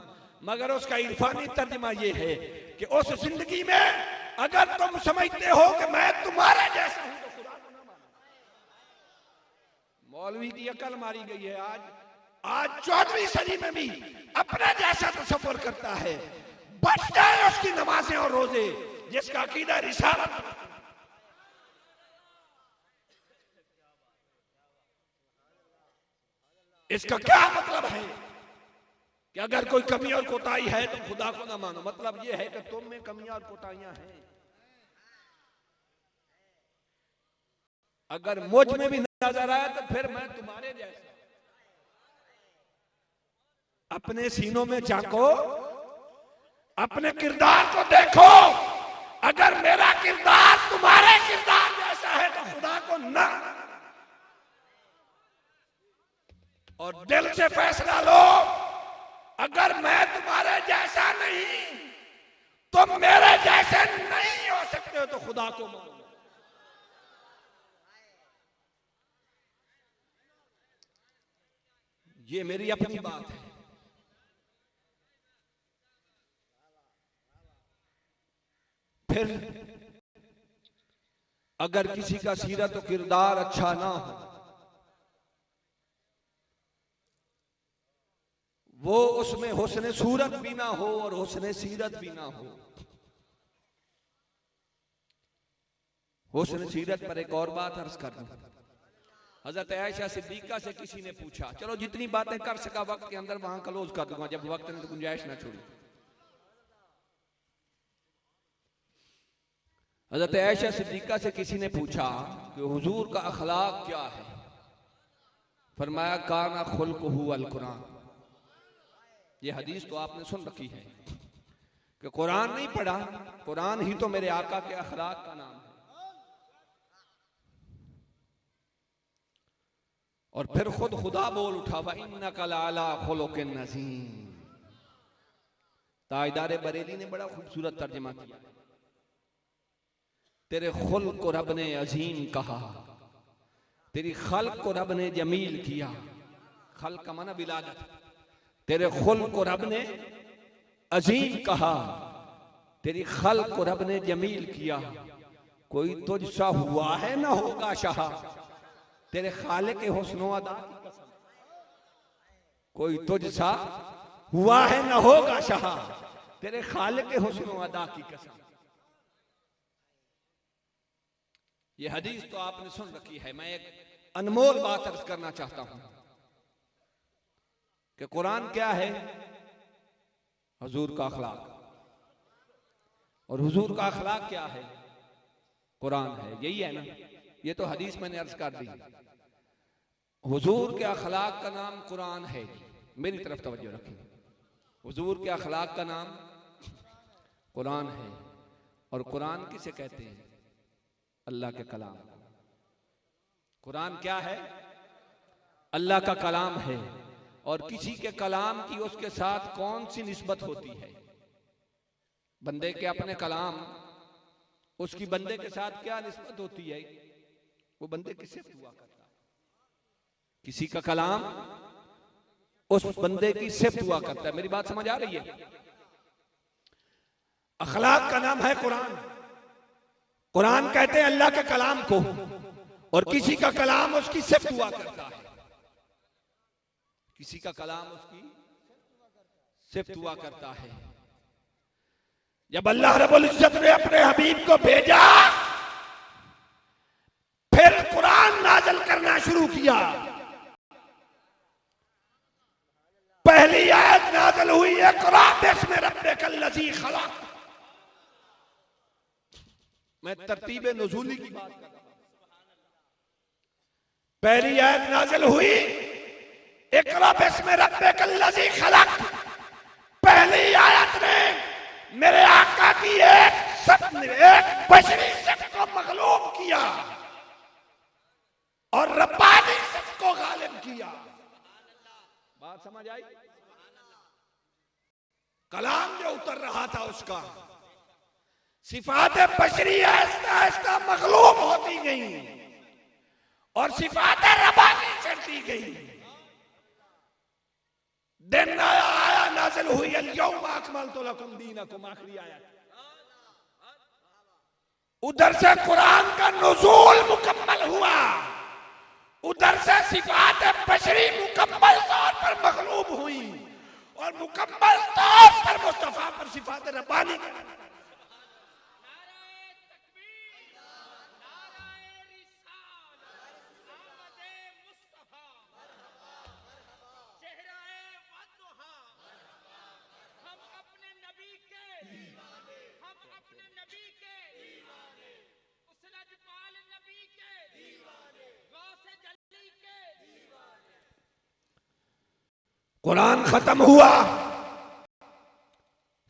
मगर उसका इरफानी तर्जमा ये है कि उस जिंदगी में अगर तुम समझते हो कि मैं तुम्हारे जैसा हूं तो खुदा को ना मानो। मौलवी की अकल मारी गई है। आज 14वीं सदी में भी अपने जैसा तसव्वुर करता है, बच जाए उसकी नमाजें और रोजे, जिसका अकीदा रिसालत। इसका क्या मतलब है कि अगर कोई कमी और कोताही है तो खुदा को ना मानो। मतलब यह है कि तुम में कमियां और कोताहियां हैं। अगर मुझ में भी नजर आया तो फिर मैं तुम्हारे जैसा। अपने सीनों में झांको, अपने किरदार को देखो। अगर मेरा किरदार तुम्हारे किरदार जैसा है तो खुदा को ना, और दिल से फैसला लो, अगर मैं तुम्हारे जैसा नहीं, तुम मेरे जैसे नहीं हो सकते हो तो खुदा को मानो। ये मेरी अपनी बात है। फिर अगर किसी का सीरत और किरदार अच्छा ना हो, वो उसमें हुस्न सूरत भी ना हो और हुस्न सीरत भी ना हो। हुस्न सीरत पर एक और बात अर्ज कर दूं। हजरत आयशा सिद्दीका से किसी ने पूछा, चलो जितनी बातें कर सका वक्त के अंदर वहां क्लोज कर दूंगा, जब वक्त ने तो गुंजाइश ना छोड़ी। हजरत आयशा सिद्दीका से किसी ने पूछा कि हुजूर का अखलाक क्या है? फरमाया काना खुल्कुहु अल कुरान। ये हदीस तो आपने सुन रखी है कि कुरान नहीं पढ़ा, कुरान ही तो मेरे आका के अखलाक का नाम है। और फिर खुद खुदा बोल उठा, व इन्नका लअला खुलुकिन नज़ीम। ताजदार बरेली ने बड़ा खूबसूरत तर्जुमा किया, तेरे खुल्क को रब ने अजीम कहा, तेरी खल्क को रब ने जमील किया। खल्क का माना विलादत। तेरे खुल्क को रब ने अजीम कहा, तेरी खल्क को रब ने जमील किया। कोई तुझसा हुआ है ना होगा शाह, तेरे खालिक के हुस्न अदा की कसम। कोई तुझसा हुआ है ना होगा शाह, तेरे खालिक के हुस्न अदा की कसम। ये हदीस तो आपने सुन रखी है। मैं एक अनमोल बात अर्ज करना चाहता हूं कि कुरान क्या है? हुजूर का अखलाक। और हुजूर का अखलाक क्या है? कुरान है। यही है ना? ये तो हदीस मैंने अर्ज कर दी। हुजूर के अखलाक का नाम कुरान है। मेरी तरफ तवज्जो रखें। हुजूर के अखलाक का नाम कुरान है। और कुरान किसे कहते हैं? अल्लाह के कलाम। कुरान क्या है? अल्लाह का कलाम है। और किसी के कलाम की उसके साथ कौन सी निस्बत होती है? बंदे के अपने कलाम, उसकी बंदे के साथ क्या निस्बत होती है? वो बंदे किससे हुआ करता है? किसी का कलाम उस बंदे की सिफ्त हुआ करता है। मेरी बात समझ आ रही है? अखलाक का नाम है कुरान। कुरान कहते हैं अल्लाह के कलाम को, और किसी का कलाम उसकी सिफ्त हुआ करता है। किसी का कलाम उसकी सिफ्त हुआ करता है। जब अल्लाह रब्बुल इज्जत ने अपने हबीब को भेजा, फिर कुरान नाज़िल करना शुरू किया। रब्बिकल्लज़ी खलक़। मैं तरतीब नुज़ूली की बात कर रहा हूं। पहली आयत नाज़िल हुई इक़रा बिस्मि रब्बिकल्लज़ी खलक़। पहली आयत ने मेरे आका की एक बशरी सिफ़त को मग़लूब किया और रब्बानी सिफ़त को गालिब किया। बात समझ आई? कलाम जो उतर रहा था उसका सिफात बशरी आहिस्ता आहिस्ता मग़लूब होती गई और सिफात रब्बानी चढ़ती गई। दिन आया नाज़िल हुई अल-यौम अकमलतु लकुम दीनकुम, आखिरी आयत। उधर से कुरान का नुज़ूल मुकम्मल हुआ, उधर से सिफात बशरी मुकम्मल तौर पर मग़लूब हुई और मुकम्मल तौर पर मुस्तफा पर सिफात रब्बानी। कुरान खत्म हुआ,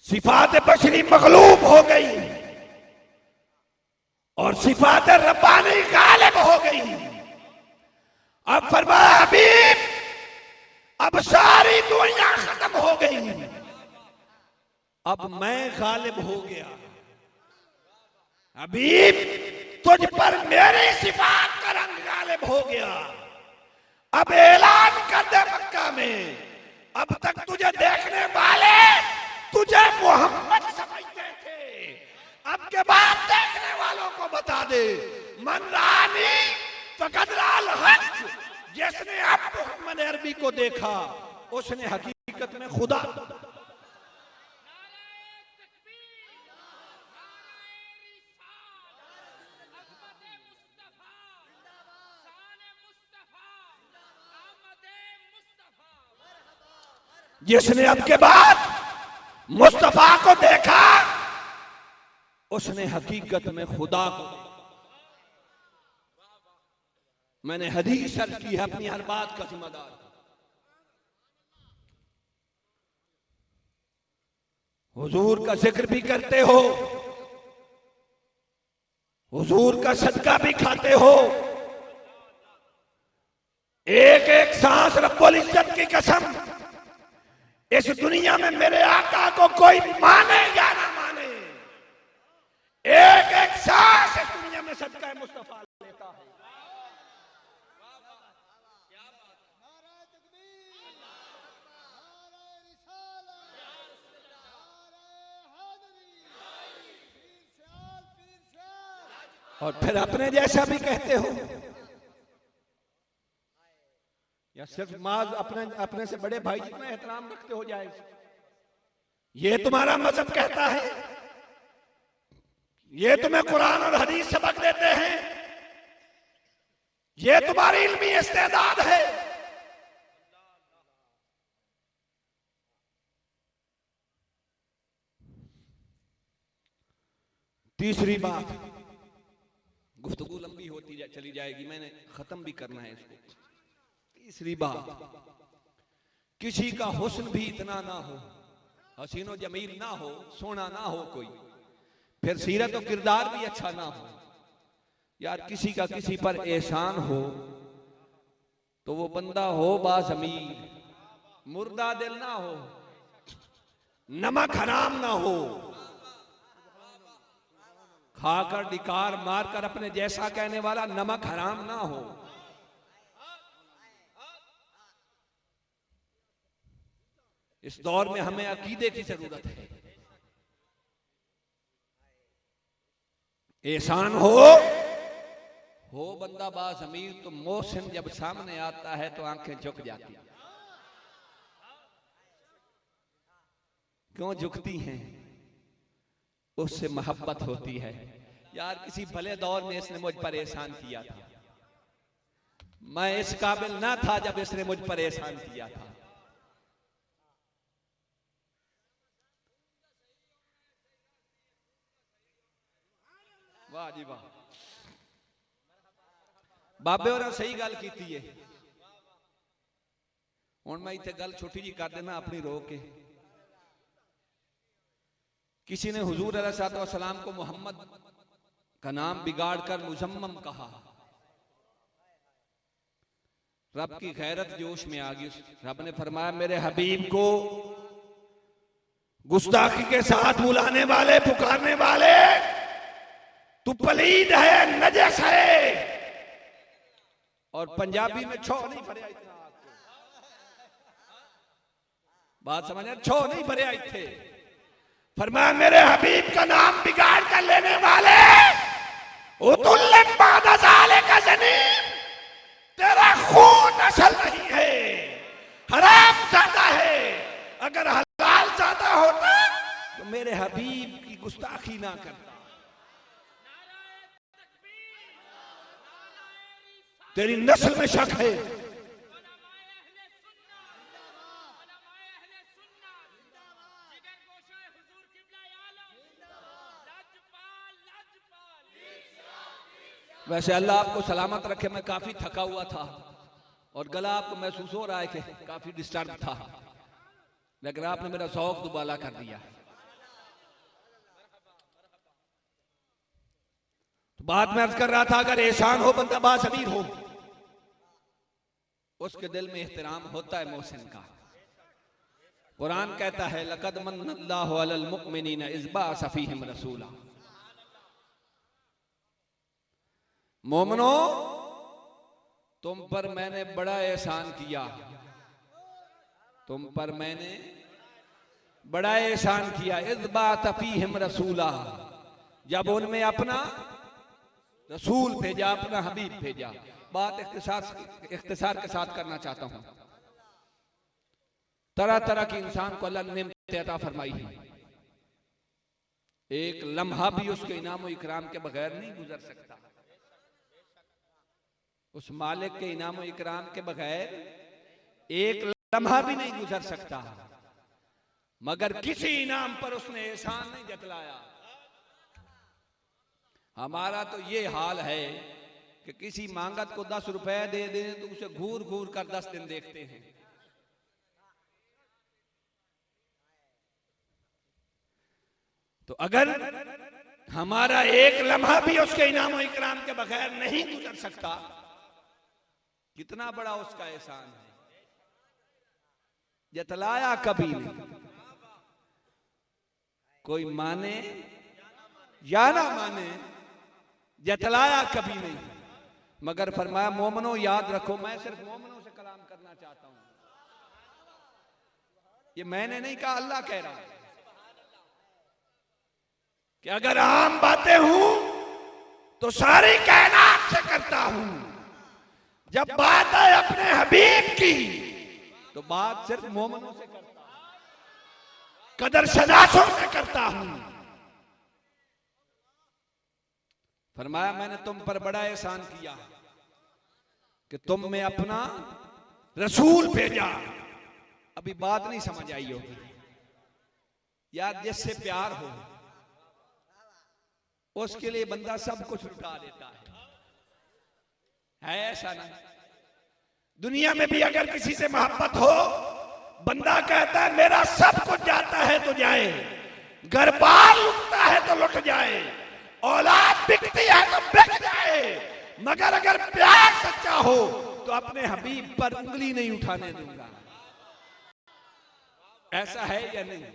सिफात बशरी मग़लूब हो गई और सिफात रब्बानी गालिब हो गई। अब फरमाया हबीब अब सारी दुनिया खत्म हो गई, अब मैं गालिब हो गया। हबीब तुझ पर मेरी सिफात का रंग गालिब हो गया। अब ऐलान कर दे मक्का में, अब तक तुझे देखने वाले तुझे मोहम्मद समझते थे, अब के बाद देखने वालों को बता दे मन रानी फक़द राल हक़। जिसने अब मोहम्मद अरबी को देखा उसने हकीकत में खुदा। जिसने अब के बाद मुस्तफा को देखा उसने हकीकत में खुदा को। मैंने हदीस अर्ज की है, अपनी हर बात का जिम्मेदार। हुजूर का जिक्र भी करते हो, हुजूर का सदका भी खाते हो, एक एक सांस रब्बुल इज्जत की कसम, इस दुनिया में मेरे आका को कोई माने या ना माने, एक एक सांस इस दुनिया में सदका मुस्तफा लेता है। और फिर अपने जैसा भी कहते हो या सिर्फ माज अपने से बड़े भाई जितना एहतराम रखते हो जाए। ये तुम्हारा मजहब कहता है, ये तुम्हें कुरान और हदीस सबक देते हैं, ये तुम्हारी इल्मी इस्तेदाद है। तीसरी बात, गुफ्तगू लंबी होती चली जाएगी, मैंने खत्म भी करना है इसको। तीसरी बात, किसी का हुस्न भी इतना ना हो, हसीनो जमील ना हो, सोना ना हो कोई, फिर सीरत और किरदार भी अच्छा ना हो। यार किसी का किसी पर एहसान हो तो वो बंदा हो बाज़मीर, मुर्दा दिल ना हो, नमक हराम ना हो, खाकर डिकार मारकर अपने जैसा कहने वाला नमक हराम ना हो। इस दौर में हमें अकीदे की जरूरत है। एहसान हो बंदा बाज़मीर तो मोहसिन जब सामने आता है तो आंखें झुक जाती हैं। क्यों झुकती हैं? उससे मोहब्बत होती है। यार किसी भले दौर में इसने मुझ पर एहसान किया था, मैं इस काबिल ना था जब इसने मुझ पर एहसान किया था। वाह जी वाह, बाबे और सही गल की है। हुण मैं इत्थे गल छोटी जी कर देना अपनी रोक के। किसी ने हुजूर अलैहिस्सलाम को मोहम्मद का नाम बिगाड़ कर मुजम्मम कहा। रब की गैरत जोश में आ गई। रब ने फरमाया मेरे हबीब को गुस्ताखी के साथ बुलाने वाले, पुकारने वाले, तू पलीद है, नजस है। और पंजाबी में छो नहीं भरे इतना आपको बात समझ, छो नहीं भरे थे। फरमाया मेरे हबीब का नाम बिगाड़ कर लेने वाले, का जनीन, तेरा खून असल नहीं है, हराम ज्यादा है। अगर हलाल ज्यादा होता तो मेरे हबीब की गुस्ताखी ना करता। तेरी नस्ल में शक है। वैसे अल्लाह आपको सलामत रखे, मैं काफी थका हुआ था और गला आपको महसूस हो रहा है कि काफी डिस्टर्ब था, लेकिन आपने मेरा शौक दुबाला कर दिया। तो बात में अर्ज कर रहा था, अगर एहसान हो बंदा बासमीर हो, उसके दिल में एहतराम होता है मोहसिन का। कुरान कहता है लक़द मन्नल्लाहु अलल मुमिनीना इज़ बअस फ़ीहिम रसूला। मोमनो तुम पर मैंने बड़ा एहसान किया, तुम पर मैंने बड़ा एहसान किया। इज़ बअस फ़ीहिम रसूला, जब उनमें अपना रसूल भेजा, अपना हबीब भेजा। बात इख्तिसार के साथ करना चाहता हूं। तरह तरह के इंसान को अल्लाह ने नेमतें अता फरमाई है। एक लम्हा भी उसके इनाम और इकराम के बगैर नहीं गुजर सकता। उस मालिक के इनाम और इकराम के बगैर एक लम्हा भी नहीं गुजर सकता। मगर किसी इनाम पर उसने एहसान नहीं जतलाया। हमारा तो ये हाल है कि किसी मांगत को 10 रुपए दे दें तो उसे घूर घूर कर 10 दिन देखते हैं। तो अगर हमारा एक लम्हा भी उसके इनाम इकराम के बगैर नहीं गुजर सकता, कितना बड़ा उसका एहसान है। जतलाया कभी नहीं, कोई माने या ना माने, जतलाया कभी नहीं। मगर फरमाया मोमनो याद रखो, मैं सिर्फ मोमनों से कलाम करना चाहता हूं। ये मैंने नहीं कहा, अल्लाह कह रहा है कि अगर आम बातें हूं तो सारी कायनात से करता हूं, जब बात है अपने हबीब की तो बात सिर्फ मोमनों से करता हूं, कदर शनासों से करता हूं। फरमाया मैंने तुम पर बड़ा एहसान किया कि तुम में अपना रसूल भेजा। अभी बात नहीं समझ आई होगी यार, जिससे प्यार हो उसके लिए बंदा सब कुछ लुटा देता है ऐसा ना? दुनिया में भी अगर किसी से मोहब्बत हो, बंदा कहता है मेरा सब कुछ जाता है तो जाए, घर बार लुटता है तो लुट जाए, औलाद बिकती है तो बिक जाए, मगर अगर प्यार सच्चा हो तो अपने हबीब पर उंगली नहीं उठाने दूंगा। ऐसा है या नहीं?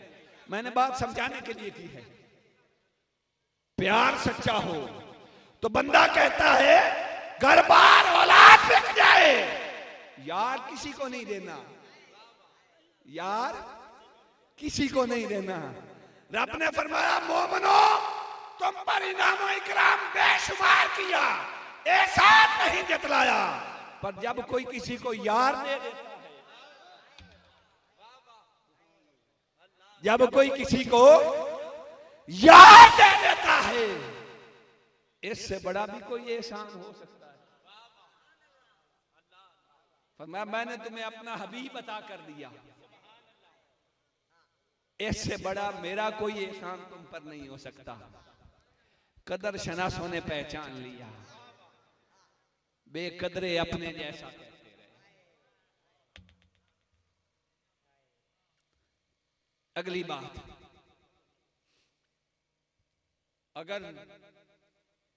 मैंने बात समझाने के लिए की है। प्यार सच्चा हो तो बंदा कहता है घर बार औलाद बिक जाए, यार किसी को नहीं देना, यार किसी को नहीं देना। रब ने फरमाया मोमनो तुम पर इनाम और इकराम बेशुमार किया, एहसान नहीं जतलाया। पर जब कोई किसी को यार दे देता है, जब कोई किसी को यार दे देता है, इससे बड़ा भी कोई एहसान हो सकता है। फरमाया मैंने तुम्हें अपना हबीब अता कर दिया, इससे बड़ा मेरा कोई एहसान तुम पर नहीं हो सकता। कदर शनासों ने पहचान लिया, बेकदरे अपने जैसा कहते रहे। अगली बात, अगर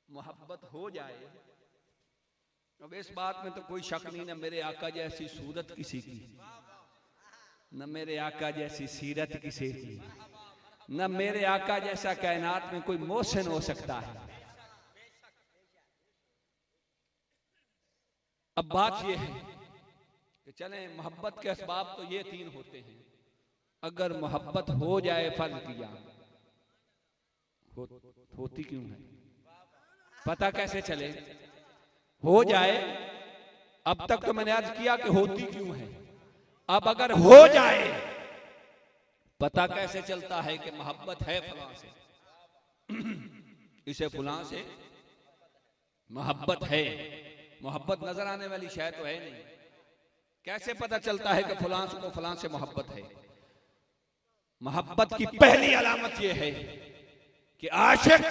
मोहब्बत हो जाए, अब इस बात में तो कोई शक नहीं, ना मेरे आका जैसी सूरत किसी की, न मेरे आका जैसी सीरत किसी की, न मेरे आका जैसा कायनात में कोई मोहसिन हो सकता है। अब बात यह है कि चलें मोहब्बत के असबाब तो ये 3 होते हैं। अगर मोहब्बत हो जाए, फर्ज किया होती क्यों है, पता कैसे चले? हो जाए, अब तक तो मैंने अर्ज किया कि होती क्यों है। अब अगर हो जाए, पता कैसे चलता है कि मोहब्बत है फलां से, इसे फलां से मोहब्बत है। मोहब्बत नजर आने वाली शय तो है नहीं, कैसे पता चलता है कि फलां को फलां से मोहब्बत है? मोहब्बत की पहली अलामत यह है कि आशिक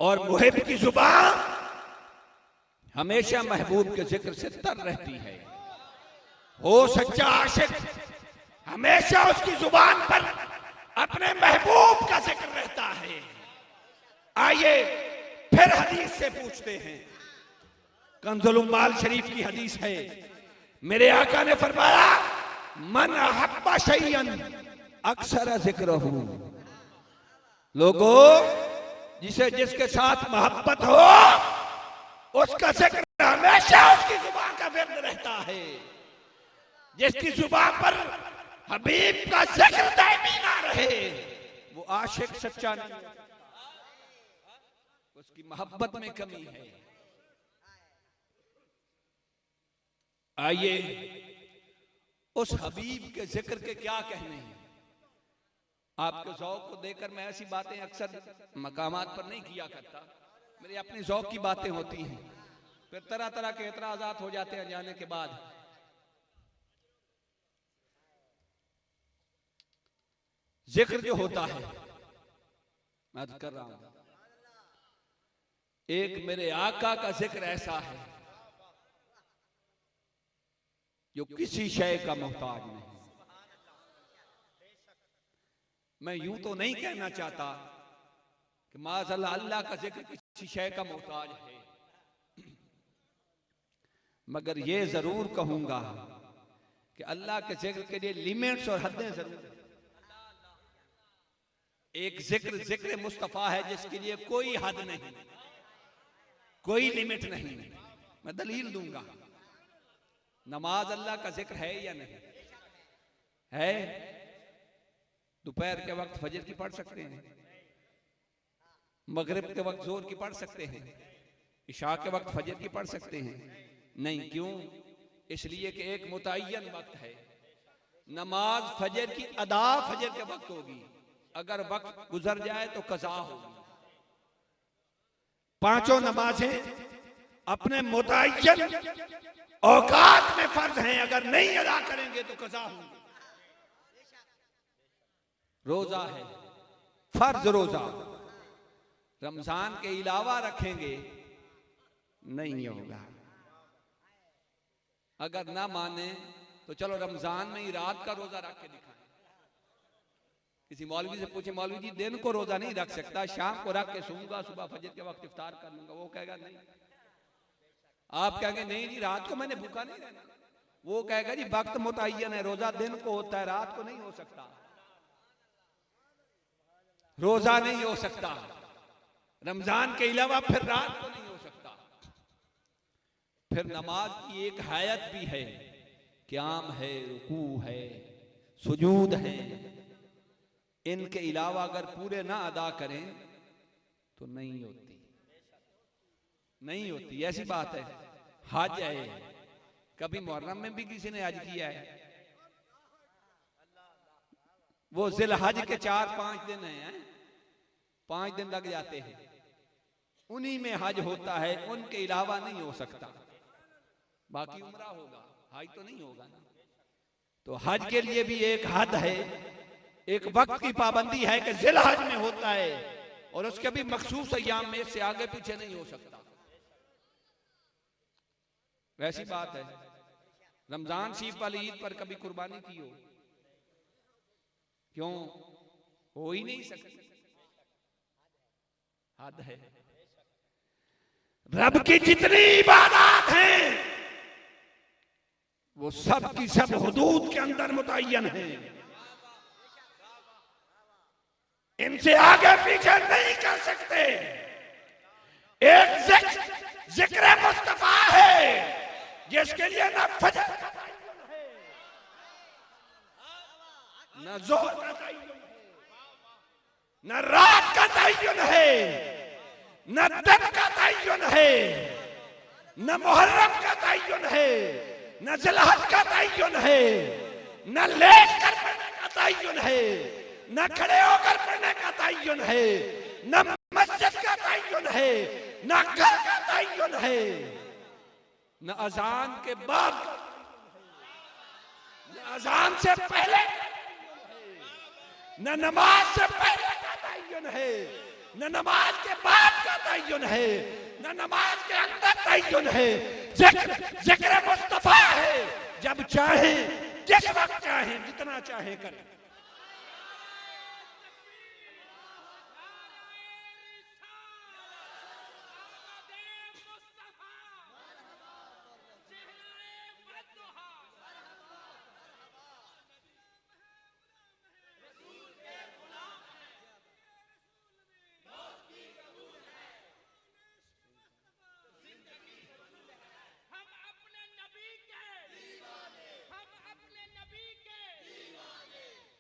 और मुहिब की जुबान हमेशा महबूब के जिक्र से तर रहती है। हो सच्चा आशिक, हमेशा उसकी जुबान पर अपने महबूब का जिक्र रहता है। आइए फिर हदीस से पूछते हैं। कंजुल उम्माल शरीफ की हदीस है, मेरे आका ने फरमाया, मन अहब्बा शैयन अक्सर जिक्र हूं। लोगों, जिसे जिसके साथ मोहब्बत हो, उसका जिक्र हमेशा उसकी जुबान का विर्द रहता है। जिसकी जुबान पर हबीब का जिक्र दायमी ना रहे, वो आशिक सच्चा नहीं, उसकी मोहब्बत में कमी है। आइए उस हबीब के जिक्र के क्या कहने हैं। आपके ज़ौक़ को देकर मैं ऐसी बातें अक्सर मकामात पर नहीं किया करता, मेरी अपनी ज़ौक़ की बातें होती हैं, फिर तरह तरह के एतराज़ात हो जाते हैं जाने के बाद। जिक्र जो होता है, मैं तो कर रहा हूं, एक मेरे आका का जिक्र ऐसा है जो किसी शय का मोहताज नहीं। मैं यूं तो नहीं कहना चाहता कि माज़अल्लाह अल्लाह का जिक्र किसी शय का मोहताज है, मगर ये जरूर कहूंगा कि अल्लाह के जिक्र के लिए लिमिट्स और हदें जरूर हैं। एक जिक्र मुस्तफा है जिसके लिए कोई हद नहीं, कोई लिमिट नहीं। मैं दलील दूंगा। नमाज अल्लाह का जिक्र है या नहीं है? दोपहर के वक्त फजर की पढ़ सकते हैं, मगरिब के वक्त जोर की पढ़ सकते हैं, इशा के वक्त फजर की पढ़ सकते हैं? नहीं। क्यों? इसलिए कि एक मुतय्यन वक्त है। नमाज फजर की अदा फजर के वक्त होगी, अगर वक्त गुजर जाए तो कज़ा होगी। पांचों नमाजें अपने मुतय्यन औकात में फर्ज हैं, अगर नहीं अदा करेंगे तो कज़ा होंगे। रोजा है फर्ज, रोजा रमजान के अलावा रखेंगे नहीं होगा। अगर ना माने तो चलो रमजान में ही रात का रोजा रख के दिखाएं। किसी मौलवी से पूछे, मौलवी जी दिन को रोजा नहीं रख सकता, शाम को रख के सोऊंगा, सुबह फजर के वक्त इफ्तार कर लूंगा। वो कहेगा नहीं। आप कहेंगे नहीं जी रात को मैंने भूखा नहीं रहना। वो कहेगा जी वक्त मुतय्यन है, रोजा दिन को होता है, रात को नहीं हो सकता। रोजा नहीं हो सकता रमजान के अलावा, फिर रात को नहीं हो सकता। फिर नमाज की एक हैयत भी है, क़याम है, रुकू है, सुजूद है। इनके अलावा अगर पूरे ना अदा करें तो नहीं होती, नहीं होती। ऐसी बात है। हज है, कभी मुहर्रम में भी किसी ने हज किया है? वो जिलहज के 4-5 दिन हैं, 5 दिन लग जाते हैं, उन्हीं में हज होता है, उनके अलावा नहीं हो सकता। बाकी उम्रा होगा, हज तो नहीं होगा ना। तो हज के लिए भी एक हद है, एक वक्त की पाबंदी है कि जिलहज में होता है, और उसके भी मखसूस अय्याम में से आगे पीछे नहीं हो सकता। वैसी बात है, रमजान शरीफ वाली ईद पर कभी कुर्बानी की हो? क्यों हो ही नहीं सकती, हद है। रब की जितनी इबादत हैं वो सब की सब हुदूद के अंदर मुतय्यन है, इनसे आगे पीछे नहीं कर सकते। एक जिक्र मुस्तफा है जिसके लिए न फजर का तय्युन है, न ज़ोहर का तय्युन है, न रात का तय्युन है, न दिन का तय्युन है, न मुहर्रम का तय्युन है, न ज़िलहज का तय्युन है, न लेट कर पढ़ने का तय्युन है, न खड़े होकर पढ़ने का तय्युन है, न मस्जिद का तय्युन है, न घर का तय्युन है, न अजान के बाद, न अजान से पहले, न नमाज से पहले का तय्युन है, न नमाज के बाद का तय्युन है, न नमाज के अंदर तय्युन है। जिक्र मुस्तफा है, जब चाहे जिस वक्त चाहे जितना चाहे करें।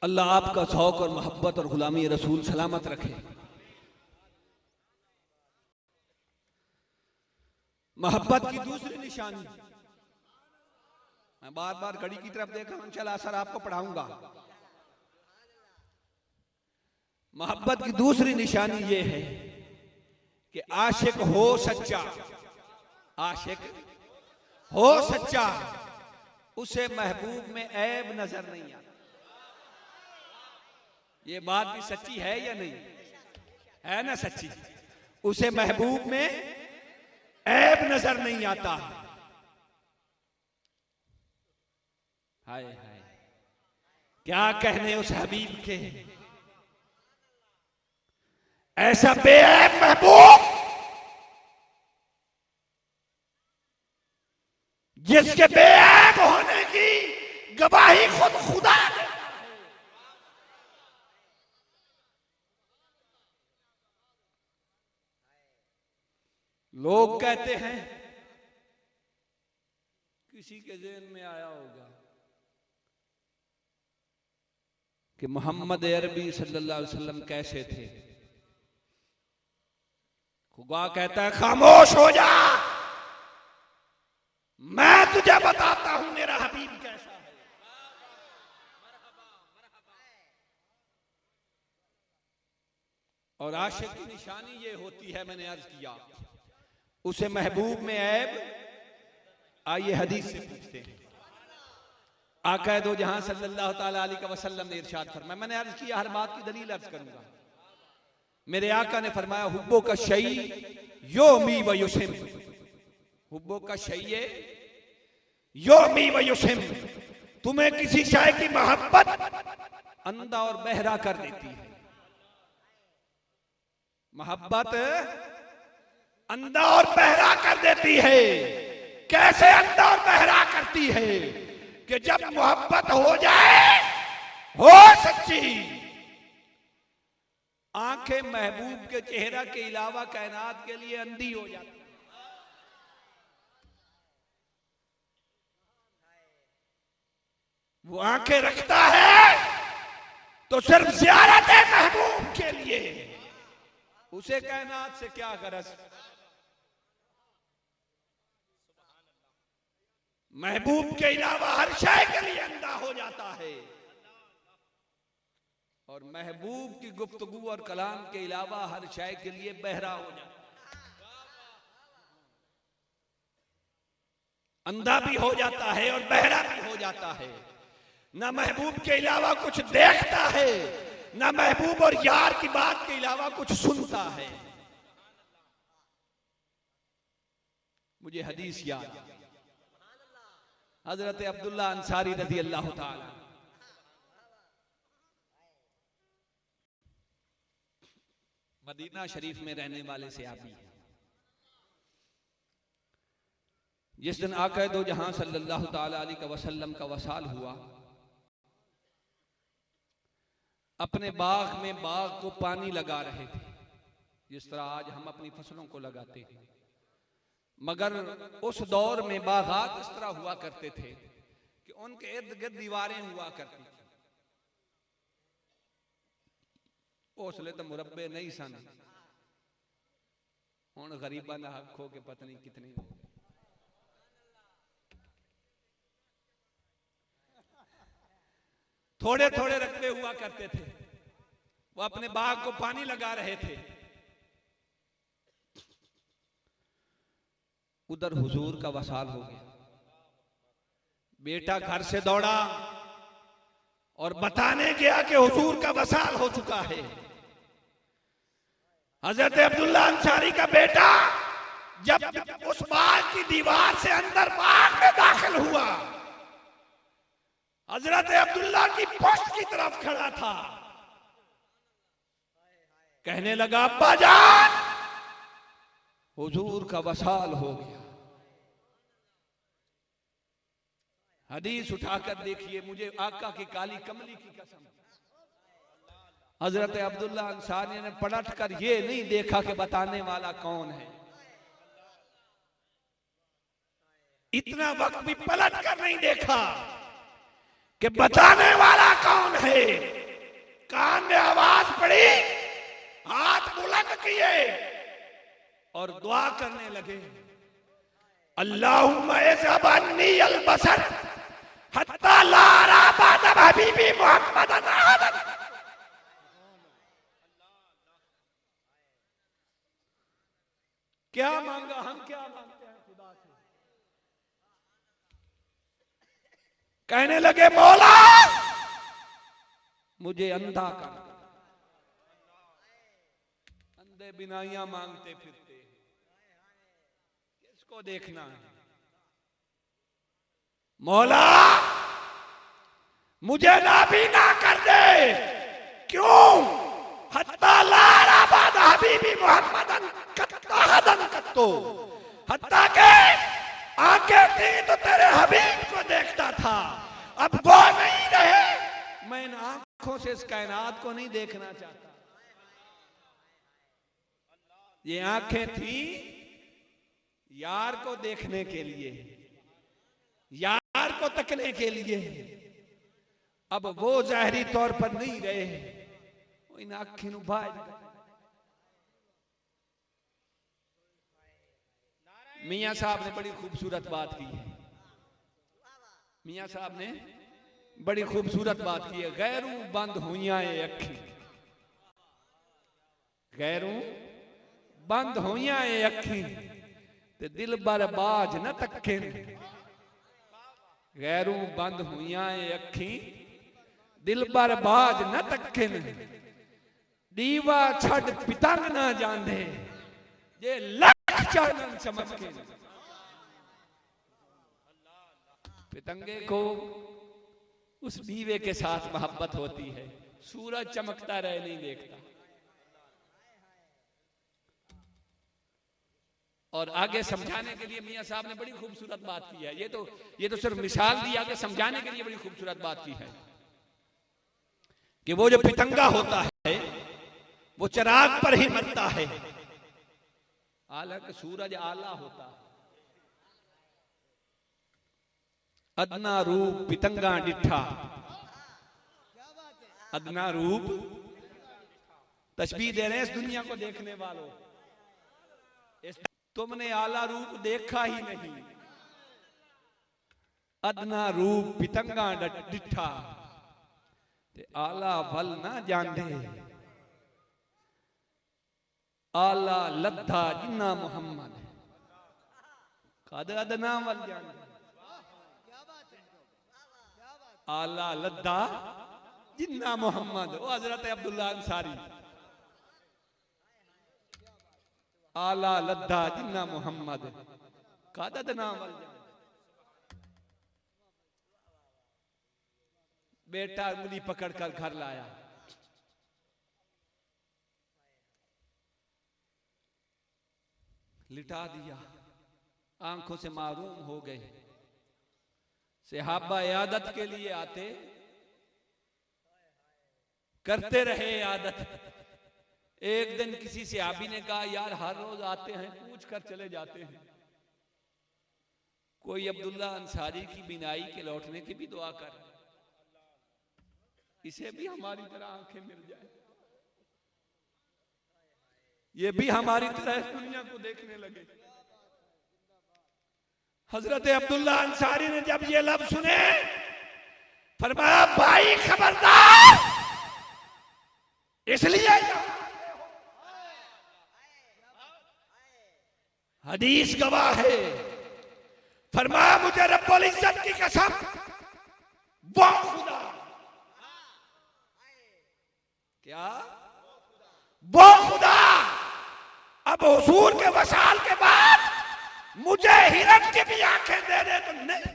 अल्लाह आपका शौक और मोहब्बत और गुलामी रसूल सलामत रखे। मोहब्बत की दूसरी निशानी, मैं बार बार घड़ी की तरफ देखा हूं, चला असर आपको पढ़ाऊंगा। मोहब्बत की दूसरी निशानी यह है कि आशिक हो सच्चा, आशिक हो सच्चा, उसे महबूब में ऐब नजर नहीं आता। ये बात भी सच्ची है या नहीं है? ना सच्ची। उसे महबूब में ऐब नजर नहीं आता। हाय हाय, क्या कहने उस हबीब के, ऐसा बेऐब महबूब जिसके बेऐब होने की गवाही खुद खुदा ने। लोग कहते हैं, किसी के ज़हन में आया होगा कि मोहम्मद अरबी सल्लल्लाहु अलैहि वसल्लम कैसे थे। खुदा कहता है खामोश हो जा, मैं तुझे बताता हूं मेरा हबीब कैसा है। और आशिक की निशानी ये होती है, मैंने अर्ज किया, उसे महबूब में ऐब। आइए हदीस से पूछते हैं। आका दो जहां सल्लल्लाहु ताला अलैहि वसल्लम ने इरशाद फरमाया, मैंने अर्ज किया, हर बात की दलील अर्ज करूंगा। मेरे आका ने फरमाया, हुब्बो का शई योमी व युसिम, हुब्बो का शई योमी व युसिम, तुम्हें किसी शय की मोहब्बत अंधा और बहरा कर देती है। मोहब्बत अंधा और बहरा कर देती है। कैसे अंधा और बहरा करती है? कि जब मोहब्बत हो जाए, हो सच्ची, आंखें महबूब के चेहरा के अलावा कायनात के लिए अंधी हो जाती। वो आंखें रखता है तो सिर्फ ज़ियारत महबूब के लिए। उसे कायनात से क्या गरज? महबूब के अलावा हर शय के लिए अंधा हो जाता है। और महबूब की गुफ्तगू और कलाम के अलावा हर शय के लिए बहरा हो जाता है। अंधा भी हो जाता है और बहरा भी हो जाता है। न महबूब के अलावा कुछ देखता है, ना महबूब और यार की बात के अलावा कुछ सुनता है। मुझे हदीस याद, हजरत अब्दुल्ला अंसारी रजी अल्लाह ताला मदीना शरीफ में रहने वाले सहाबी हैं। जिस दिन आका दो जहां सल्लल्लाहु ताला अलैहि वसल्लम का वसाल हुआ, अपने बाग में बाग को पानी लगा रहे थे, जिस तरह आज हम अपनी फसलों को लगाते हैं। मगर उस दौर में बागात इस तरह हुआ करते थे कि उनके इर्द गिर्द दीवारें हुआ करती थी। उसले तो मुरब्बे नहीं सन, हुण गरीबा ना हक हो के पता नहीं कितने हो गए। थोड़े थोड़े रकबे हुआ करते थे। वो अपने बाग को पानी लगा रहे थे। उधर हुजूर का वसाल हो गया। बेटा घर से दौड़ा और बताने गया कि हुजूर का वसाल हो चुका है। हजरत अब्दुल्ला अंसारी का बेटा जब उस बाग की दीवार से अंदर बाग में दाखिल हुआ, हजरत अब्दुल्ला की पुश्त की तरफ खड़ा था। कहने लगा, अब्बा जान, हुजूर का वसाल हो गया। हदीस उठाकर देखिए, मुझे आका की काली कमली की कसम, हजरत अब्दुल्ला अंसारी ने पलट कर ये नहीं देखा कि बताने वाला कौन है। इतना वक्त भी पलट कर नहीं देखा कि बताने वाला कौन है। कान में आवाज पड़ी, हाथ बुलंद किए और दुआ करने लगे, अल्लाहुम्मा इज़हब अन्नी अल-बसर हत्ता ला अरा बाद हबीबी मुहम्मदन अहदन। क्या मांगा, हम क्या मांगते हैं खुदा से। कहने लगे, मौला मुझे अंधा कर। अंधे बिनाइयां मांगते फिरते, किसको देखना है। मौला मुझे नाबीना कर दे। क्यों? हत्ता ला अरा बाद हबीबी मुहम्मदन कत्तो, हत्ता के आंखें थी तो तेरे हबीब को देखता था, अब वो नहीं रहे, मैं इन आंखों से इस कायनात को नहीं देखना चाहता। ये आंखें थी यार को देखने के लिए, यार को तकने के लिए, अब वो ज़ाहिरी तौर पर नहीं रहे। इन आँखों भाई मियाँ साहब ने बड़ी खूबसूरत बात की है। मियाँ साहब ने बड़ी खूबसूरत बात की है। गैरू बंद हुइयां अखी, गैरू बंद हुइयां अखी ते दिल बरबाज न तके। गैरू बंद हुइयां अखी दिल बरबाज न तके। दीवा छड़ पितंग ना जांदे जे लख चानन चमके। पितंगे को उस दीवे के साथ मोहब्बत होती है, सूरज चमकता रहे नहीं देखता। और आगे समझाने के लिए मियां साहब ने बड़ी खूबसूरत बात की है। ये तो सिर्फ मिसाल दी, आगे समझाने के लिए बड़ी खूबसूरत बात की है कि वो जो पितंगा होता है वो चिराग पर ही मरता है, हालांकि सूरज आला होता है। अदना रूप पितंगा डिठा, अदना रूप तशबीह दे रहे हैं इस दुनिया को देखने वालों। तुमने आला रूप देखा ही नहीं। अदना रूप पितंगा डिठा ते आला वल ना जांदे। आला लद्धा जिन्ना मुहम्मद कद अदना वल जांदे। आला लद्धा जिन्ना मोहम्मद, वो हजरत अब्दुल्ला अंसारी, आला लद्दा जिन्ना मोहम्मद कादद नाम वल जान। बेटा उंगली पकड़कर घर लाया, लिटा दिया, आंखों से मारूम हो गए। सहाबा इयादत के लिए आते, करते रहे इयादत। एक दिन किसी सहाबी ने कहा, यार हर रोज आते हैं, पूछ कर चले जाते हैं, कोई अब्दुल्ला अंसारी की बिनाई के लौटने की भी दुआ कर, इसे भी हमारी तरह आंखें मिल जाए, ये भी हमारी तरह इस दुनिया को देखने लगे। हजरत अब्दुल्ला अंसारी ने जब ये लफ्ज सुने, फरमाया भाई खबरदार, इसलिए हदीस गवाह है, फरमाया मुझे रब्बुल इज्जत की कसम, वो खुदा, क्या वो खुदा अब हुजूर के वसाल के बाद मुझे हिरन की भी आंखें दे दे तो नहीं।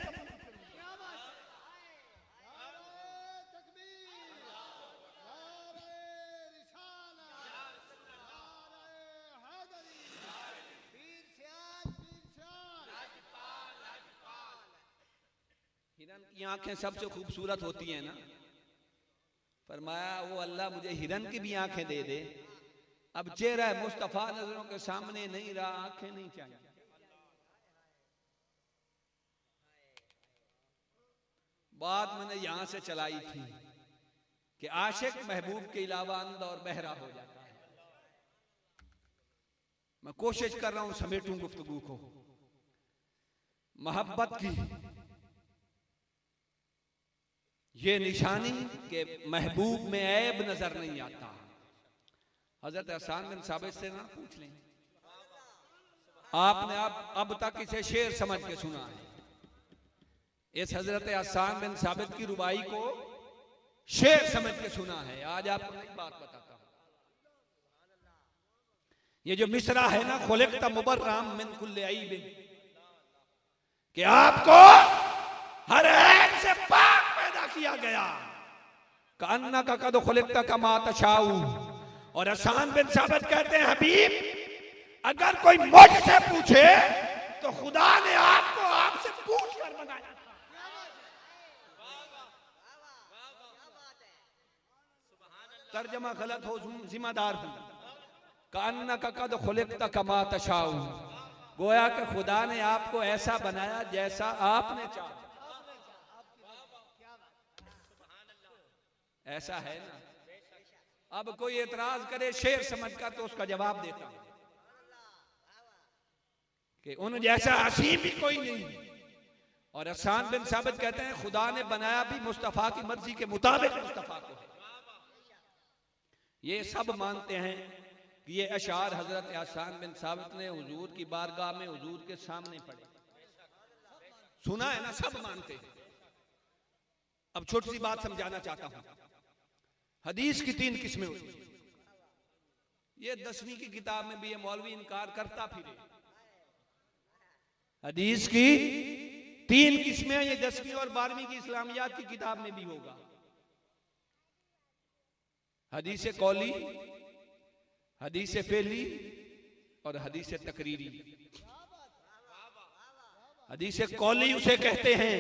हिरन की आंखें सबसे खूबसूरत होती हैं ना, फरमाया वो अल्लाह मुझे हिरन की भी आंखें दे दे। अब चेहरा मुस्तफा नजरों के सामने नहीं रहा, आंखें नहीं चाहिए। बात मैंने यहां से चलाई थी कि आशिक महबूब के अलावा अंधा और बहरा हो जाता है। मैं कोशिश कर रहा हूं समेटूं गुफ्तगू को। मोहब्बत की ये निशानी के महबूब में ऐब नजर नहीं आता। हजरत हसन बिन साबित से ना पूछ लें, आपने अब तक इसे शेर समझ के सुना है। इस हजरत हसन बिन साबित की रुबाई को शेर समझ के सुना है। आज आपको नई बात बताता हूं। ये जो मिसरा है ना, खुलिक़्ता मुबर्रअम मिन कुल्लि ऐबिन, कि आपको हर ऐब से पाक पैदा किया गया। कअन्नका क़द खुलिक़्ता कमा तशाऊ। और हसन बिन साबित कहते हैं, हबीब अगर कोई मुझसे पूछे तो खुदा ने आपको आपसे पूछ कर बनाया। तर्जमा गलत हो जिम्मेदार हूं। कअन्नका क़द खुलिक़्ता कमा तशाऊ, गोया कि खुदा ने आपको ऐसा बनाया जैसा आपने चाहा। ऐसा है ना। अब कोई एतराज करे शेर समझकर तो उसका जवाब देता हूं कि उन जैसा हसीब भी कोई नहीं। और हसन बिन साबित कहते हैं, खुदा ने बनाया भी मुस्तफा की मर्जी के मुताबिक मुस्तफा को है। ये सब मानते हैं कि ये अशार हजरत हसन बिन साबित ने हुजूर की बारगाह में हुजूर के सामने पढ़े। सुना है ना, सब मानते हैं। अब छोटी सी बात समझाना चाहता हूं। हदीस की 3 किस्में होती हैं। ये 10वीं की किताब में भी ये मौलवी इनकार करता फिरे। हदीस की 3 किस्में, ये 10वीं और 12वीं की इस्लामियात की किताब में भी होगा। हदीस कौली, हदीस फेली और हदीस तकरीरी। हदीस कौली उसे कहते हैं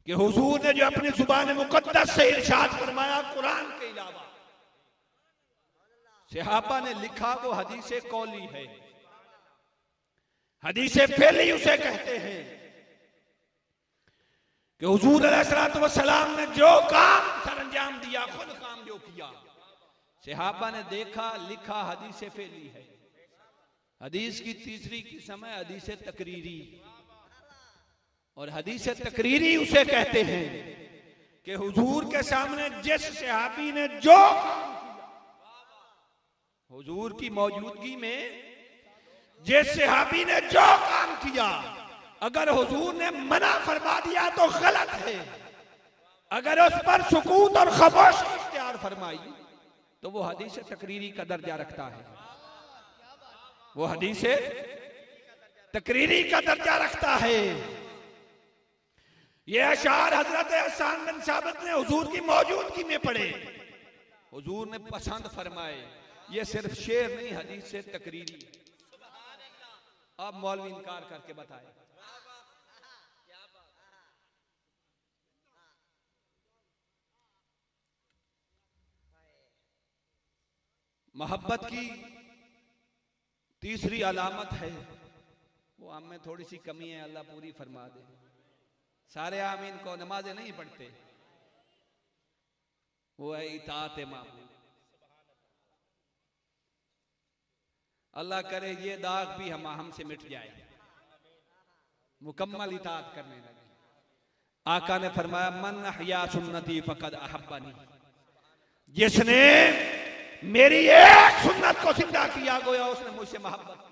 कि हुजूर ने जो अपनी जुबान मुकद्दस से इरशाद फरमाया कुरान के अलावा सहाबा ने लिखा, वो हदीस कौली है। हदीस फेली उसे कहते हैं कि हुजूर अलैहिस्सलातु वस्सलाम ने जो काम सरंजाम दिया, खुद काम जो किया, सहाबा ने देखा, लिखा, हदीस फेली है। हदीस की तीसरी किस्म है हदीस तकरीरी। और हदीस तकरीरी उसे कहते हैं कि हुजूर के सामने जिस सहाबी ने जो हुजूर की मौजूदगी में जिस सहाबी ने जो काम किया, अगर हुजूर ने मना फरमा दिया तो गलत है, अगर उस पर सुकूत और खामोशी इख्तियार फरमाई तो वो हदीस तकरीरी का दर्जा रखता है, वो हदीस तकरीरी का दर्जा रखता है। ये अशार हजरत हसन बिन साबित ने हुजूर की मौजूदगी में पढ़े, हुजूर ने पसंद फरमाए। ये सिर्फ शेर नहीं, हदीस से तकरीरी। अब मौलवी इनकार करके बताए। मोहब्बत की तीसरी अलामत है, वो हम में थोड़ी सी कमी है, अल्लाह पूरी फरमा दे। सारे आमीन को नमाजें नहीं पढ़ते, वो है इताअत मामूल। अल्लाह करे ये दाग भी हमसे मिट जाए, मुकम्मल इताअत करने लगे। आका ने फरमाया मन अहया सुन्नती फकद अहब्बनी, जिसने मेरी एक सुन्नत को जिंदा किया गोया उसने मुझसे मोहब्बत की,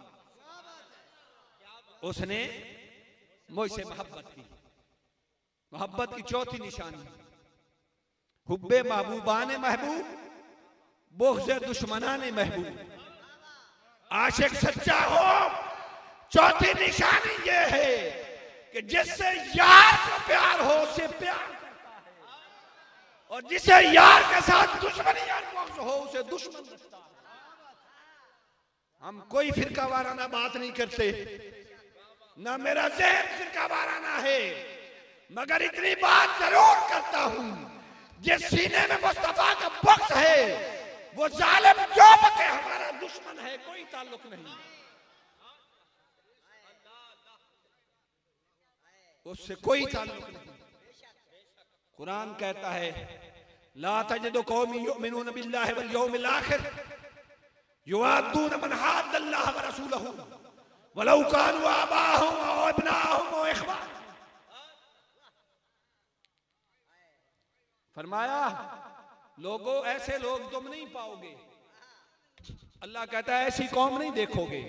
उसने मुझसे मोहब्बत की। मोहब्बत की चौथी निशानी हुब्बे महबूबान महबूब, बुग़्ज़ दुश्मनान महबूब। आशिक सच्चा हो, चौथी निशानी ये है कि जिससे यार को प्यार हो उससे प्यार करता है, और जिसे यार के साथ दुश्मनी यार हो उसे दुश्मन रखता है। हम कोई फिरका वाराना बात नहीं करते, ना मेरा ज़हन फिरका वाराना है, मगर इतनी बात जरूर करता हूं, जिस सीने में मुस्तफा का बख्श है वो जालिम जो बके हमारा दुश्मन है, कोई ताल्लुक नहीं, उससे कोई ताल्लुक नहीं। कुरान कहता है ला तजिदु कौमी युमिनून बिल्लाहि वल यौमिल आखिर युआदून मन हाद्दल्लाह व रसूलहु वलौ कानू आबाहुम व अबनाहुम व इख्वानहुम। फरमाया लोगों ऐसे लोग तुम नहीं पाओगे, अल्लाह कहता है ऐसी कौम नहीं देखोगे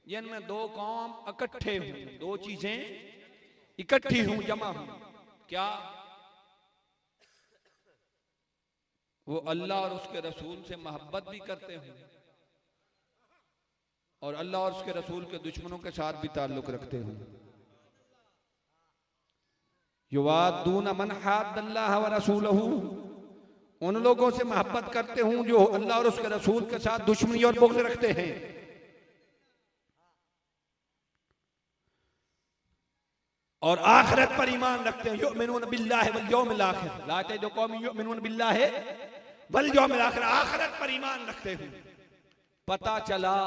जिनमें दो कौम इकट्ठे हों, दो चीजें इकट्ठी हूं, जमा हूं। क्या? वो अल्लाह और उसके रसूल से मोहब्बत भी करते हैं और अल्लाह और उसके रसूल के दुश्मनों के साथ भी ताल्लुक रखते हैं। युवादून मन हाद्दल्लाह व रसूलहू, उन लोगों से मोहब्बत करते हूं जो अल्लाह और उसके रसूल के साथ दुश्मनी और बुग़्ज़ रखते हैं। और आखिरत पर ईमान रखते हैं। युमिनून बिल्लाहि वल यौमिल आखिर, ला तजिदु कौमी युमिनून बिल्लाहि वल यौमिल आखिर, आखिरत पर ईमान रखते हैं। पता चला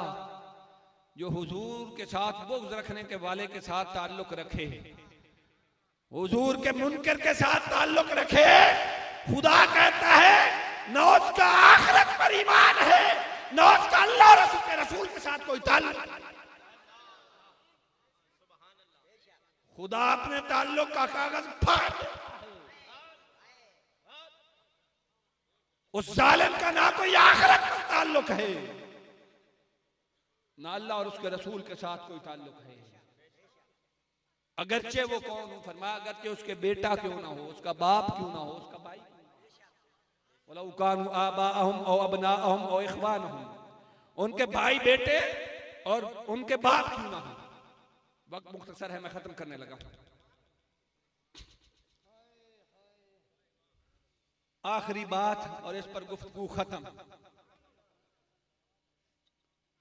जो हुजूर के साथ बुग़्ज़ रखने के वाले के साथ ताल्लुक रखे, हुजूर के मुनकर के साथ ताल्लुक रखे, खुदा कहता है न उसका आखिरत पर ईमान है न उसका अल्लाह और उसके रसूल के साथ कोई ताल्लुक नहीं। खुदा अपने ताल्लुक का कागज फाड़ देता है। उस जालिम का ना कोई आखिरत पर ताल्लुक है ना अल्लाह और उसके रसूल के साथ कोई ताल्लुक है। अगरचे वो कौन हो, फरमाया अगरचे उसके बेटा क्यों ना हो, उसका बाप क्यों ना हो, उसका भाई, वलौ कानू आबाअहुम औ अबनाअहुम औ इख्वानहुम, उनके भाई बेटे और उनके बाप क्यों ना हो। वक्त मुख्तसर है, मैं खत्म करने लगा। आखिरी बात और इस पर गुफ्तगू खत्म।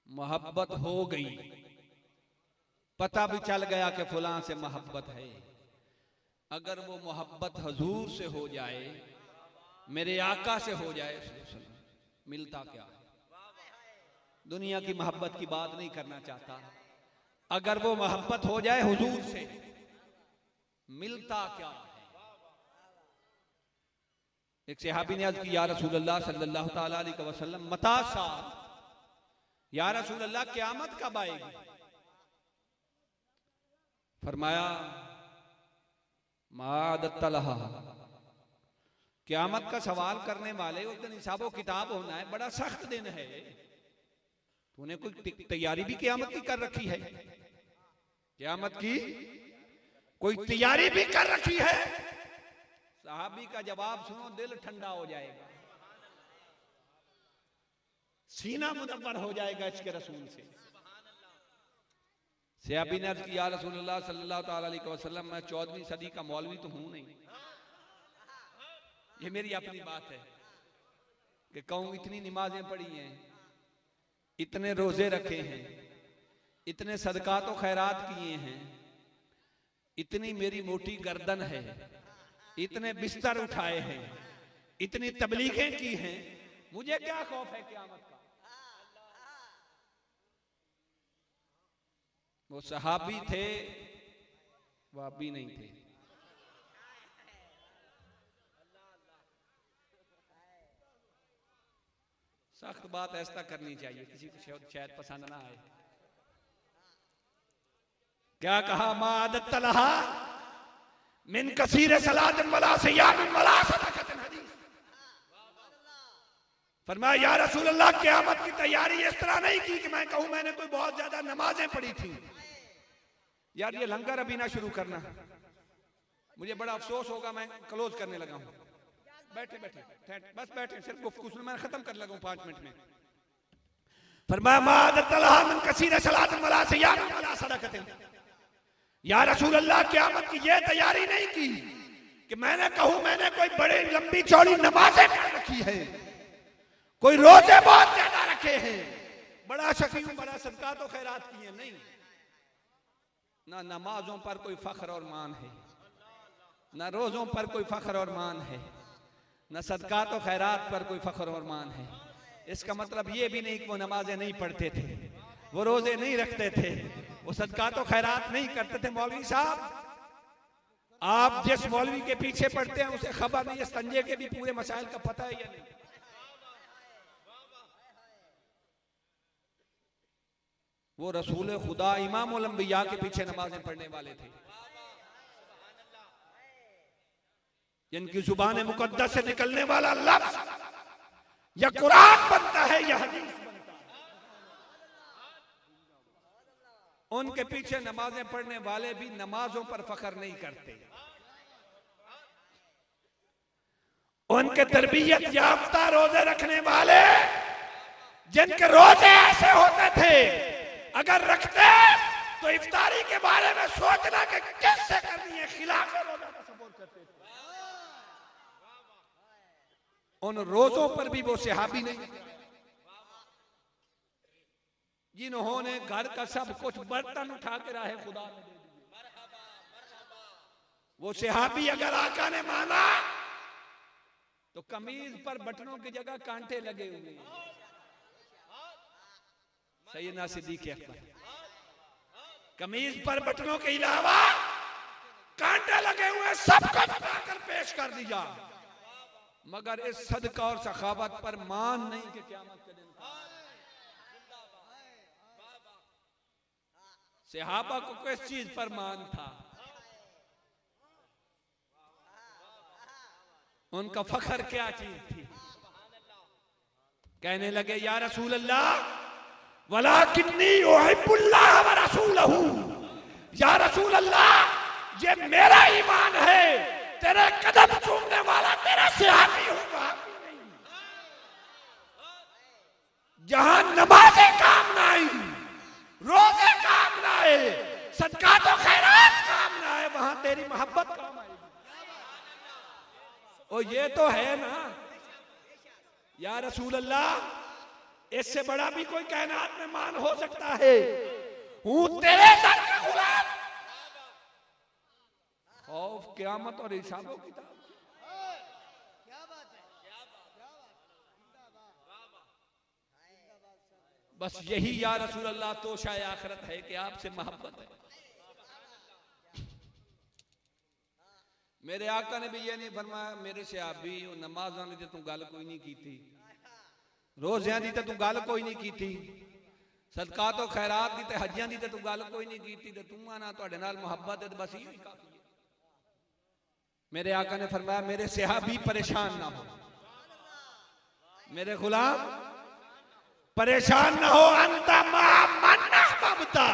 मोहब्बत हो गई, पता भी चल गया कि फलां से मोहब्बत है। अगर वो मोहब्बत हुजूर से हो जाए, मेरे आका से हो जाए, मिलता क्या? दुनिया की मोहब्बत की बात नहीं करना चाहता। अगर वो मोहब्बत हो जाए हुजूर से, मिलता क्या है? एक सहाबी ने अर्ज़ की या रसूलल्लाह सल्लल्लाहु तआला अलैहि वसल्लम मता सा, या रसूल अल्लाह क़यामत कब आएगी? फरमाया मादतलहा, क़यामत का सवाल करने वाले उस दिन हिसाब व किताब होना है, बड़ा सख्त दिन है। तूने कोई तैयारी भी क़यामत की कर रखी है? क़यामत की कोई तैयारी भी कर रखी है? सहाबी का जवाब सुनो, दिल ठंडा हो जाएगा, सीना मुनव्वर हो जाएगा इसके रसूल से। सहाबी ने अर्ज किया, रसूलुल्लाह सल्लल्लाहु ताला अलैहि वसल्लम, मैं 14वीं सदी का मौलवी तो हूं नहीं, ये मेरी अपनी बात है कि कहूं इतनी नमाजें पढ़ी हैं, इतने रोजे रखे हैं, इतने सदकात और खैरात किए हैं, इतनी मेरी मोटी गर्दन है, इतने बिस्तर उठाए हैं, इतनी तबलीगें की हैं, मुझे क्या खौफ है क़यामत का। वो सहाबी थे, वाबी नहीं थे। सख्त बात ऐसा करनी चाहिए, किसी को शायद पसंद ना आए। क्या कहा, मादत तलहा मिन कसीर सलातिन वला सियामिन वला सदक़तिन हदीस। फरमाया या रसूल अल्लाह, क़यामत की तैयारी इस तरह नहीं की कि मैं कहूं मैंने कोई बहुत ज्यादा नमाजें पढ़ी थी। यार ये लंगर अभी ना शुरू करना, मुझे बड़ा अफसोस होगा, मैं क्लोज करने लगा हूं। बैठे बैठे बस बैठे, सिर्फ गुफ्तगू मैं खत्म कर लगा 5 मिनट में। फरमाया मादत तलहा मिन कसीर सलातिन वला सियामिन वला सदक़तिन। या रसूल अल्लाह, क़यामत की ये तैयारी नहीं की कि मैंने कहूं मैंने कोई बड़ी लंबी चौड़ी नमाजें पढ़ रखी है, कोई रोजे बहुत ज्यादा रखे हैं, बड़ा शकी हूं, बड़ा सदका तो खैरात किए, नहीं। ना नमाजों पर कोई फख्र और मान है, ना रोजों पर कोई फख्र और मान है, ना सदका तो खैरात पर कोई फख्र और मान है। इसका मतलब ये भी नहीं कि वो नमाजें नहीं पढ़ते थे, वो रोजे नहीं रखते थे, वो सदका तो खैरात नहीं करते थे। मौलवी साहब, आप जिस मौलवी के पीछे पढ़ते हैं उसे खबर नहीं है संजय के भी पूरे मसाइल का पता है या नहीं। वो रसूल खुदा इमामुल अंबिया के पीछे नमाजें पढ़ने वाले थे, जिनकी जुबान मुकद्दस से निकलने वाला लफ्ज या कुरान बनता है या हदीस बनता है। उनके पीछे नमाजें पढ़ने वाले भी नमाजों पर फख्र नहीं करते। उनके तरबियत याफ्ता रोजे रखने वाले, जिनके रोजे ऐसे होते थे अगर रखते तो इफ्तारी के बारे में सोचना कि कैसे करनी है, खिलाफ रोजा तसव्वुर करते थे। उन रोजों पर भी वो सहाबी नहीं जिन्होंने घर का सब कुछ बर्तन उठा के राहे खुदा में दे दिए। वो सहाबी अगर आका ने माना तो कमीज पर बटनों की जगह कांटे लगे हुए। सैयदना सिद्दीक़ अकबर, कमीज पर बटनों के अलावा कांटे लगे हुए, सब कुछ उठाकर पेश कर दिया, मगर इस सदका और सखावत पर मान नहीं कि क़यामत के दिन सहाबा को किस चीज पर मान था, उनका फख्र क्या चीज थी। कहने लगे या रसूल अल्लाह, वलाकिन्नी उहिब्बुल्लाह व रसूलहू। या रसूल अल्लाह, ये मेरा ईमान है, तेरे कदम चूमने वाला तेरा सहाबी होगा। जहां नमाज़े काम ना आई, रोजे काम ना आए, सदका तो खैरात काम ना आए, वहां तेरी मोहब्बत काम आएगी। और ये तो है ना, या रसूल अल्लाह, इससे बड़ा भी कोई कायनात में मान हो सकता है। हूं तेरे दर का गुलाम। खौफ क़यामत और हिसाबों किताब। बस यही या रसूल अल्लाह तोशाए आखिरत है कि आपसे मोहब्बत है। मेरे आका ने भी ये नहीं फरमाया मेरे से आप भी नमाज़ां दी तू गल कोई नहीं की थी, रोज़ियां दी तू गल कोई नहीं की थी, सदका तो खैरात दी ते हज्जां दी तू गल कोई नहीं की थी, ते तू आना तुहाडे नाल मोहब्बत है, बस यही काफी है। मेरे आका ने फरमाया मेरे सहाबी परेशान ना हो, मेरे गुलाम परेशान न हो। अंता मन अहबब्ता,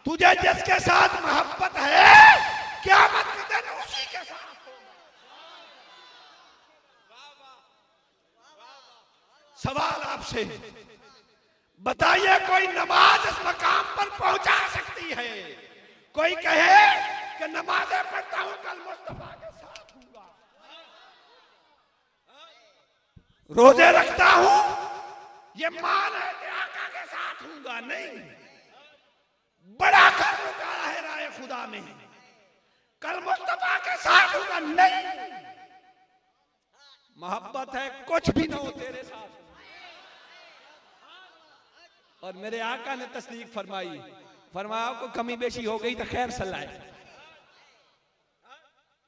तुझे जिसके साथ मोहब्बत है क़यामत के दिन उसी के साथ होगा। सवाल आपसे, बताइए कोई नमाज इस मकाम पर पहुंचा सकती है? कोई कहे कि नमाजें पढ़ता हूं कल मुस्तफा के साथ हूंगा, रोजे रखता हूं ये मान है कि आका के साथ हूंगा? नहीं, बड़ा कर रुकाया है राय खुदा में, कल मुस्तफा के साथ हूंगा नहीं। मोहब्बत है कुछ भी ना हो तेरे साथ, और मेरे आका ने तस्दीक फरमाई, फरमाया को कमी बेशी हो गई तो खैर सलाह,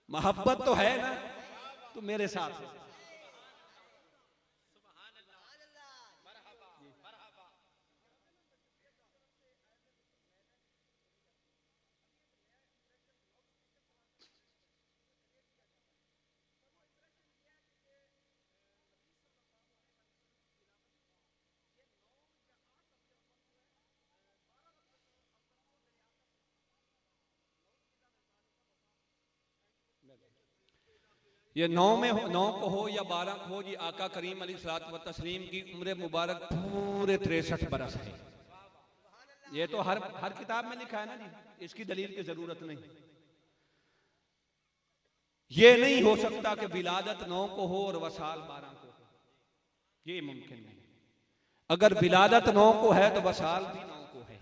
मोहब्बत तो है ना, तो मेरे साथ है। ये 9 में हो, 9 को हो या 12 को हो, ये आका करीम अलैहिस्सलात व तस्लीम की उम्र मुबारक पूरे 63 बरस है। ये तो हर किताब में लिखा है ना जी, इसकी दलील की जरूरत नहीं। ये नहीं हो सकता कि विलादत 9 को हो और वसाल 12 को हो, ये मुमकिन नहीं। अगर विलादत 9 को है तो वसाल भी 9 को है,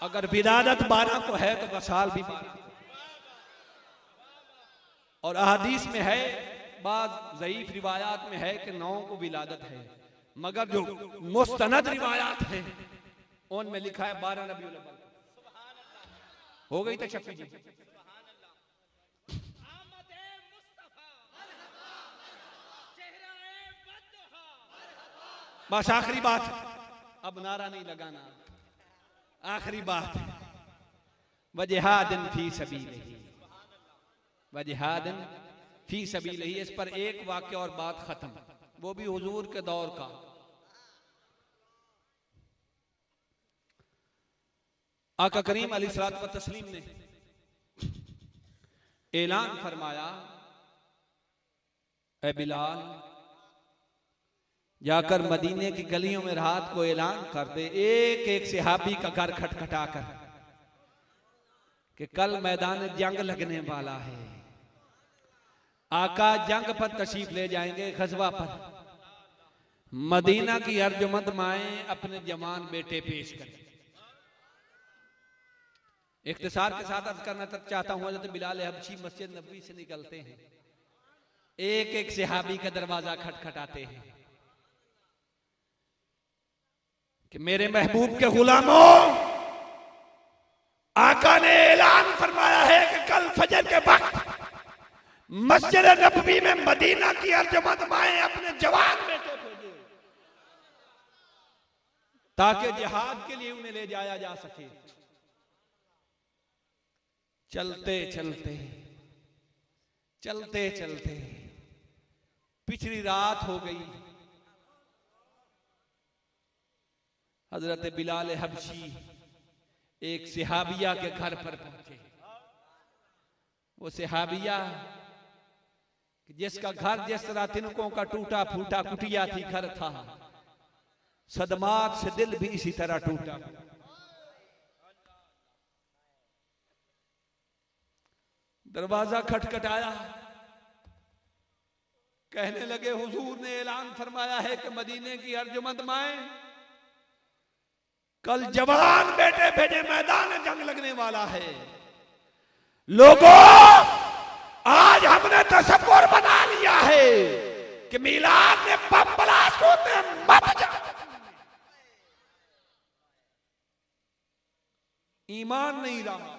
अगर विलादत 12 को है तो वसाल भी 12 को। और अहादीस में है, बाद ज़ईफ रिवायात में है कि 9 को विलादत है, मगर जो मुस्तनद रिवायात हैं उनमें लिखा है 12 रबीउल अव्वल। हो गई तशफ़ी जी। बस आखिरी बात, अब नारा नहीं लगाना, आखिरी बात, वजिहादिन फी सबीलिही, वजिहादिन फी सबीलिही। इस पर एक वाक्य और बात खत्म, वो भी हुजूर के दौर का। आका करीम अलैहिस्सलातु व तस्लीम ने ऐलान फरमाया, ए बिलाल जाकर मदीने की गलियों में रात को ऐलान कर दे, एक एक सहाबी का घर खटखटा कर, कि कल मैदान जंग लगने वाला है। आका जंग पर तशरीफ ले जाएंगे, ग़ज़वा पर। मदीना की अर्जुमंद माएं अपने जवान बेटे पेश करें। इख्तिसार के साथ अर्ज करना चाहता हूं, हज़रत बिलाल हबशी मस्जिद नबवी से निकलते हैं, एक एक सहाबी का दरवाजा खटखटाते हैं कि मेरे महबूब के गुलामों, आका ने ऐलान फरमाया है कि कल फजर के वक्त मस्जिद नबवी में मदीना की अर्जुमंद माएं अपने जवान बेटे भेजे, ताकि जिहाद के लिए उन्हें ले जाया जा सके। चलते चलते चलते चलते पिछली रात हो गई। हजरत बिलाल हबशी एक सहाबिया के घर पर पहुंचे। वो सहाबिया जिसका घर जिस तरह तिनकों का टूटा फूटा कुटिया थी घर था, सदमात से दिल भी इसी तरह टूटा। दरवाजा खटखटाया, कहने लगे हुजूर ने ऐलान फरमाया है कि मदीने की अर्जुमंद माएं कल जवान बेटे भेजे, मैदान जंग लगने वाला है। लोगों, आज हमने तसव्वुर बना लिया है कि मिलाद में बम ब्लास्ट होते मत जाओ। ईमान नहीं रहा।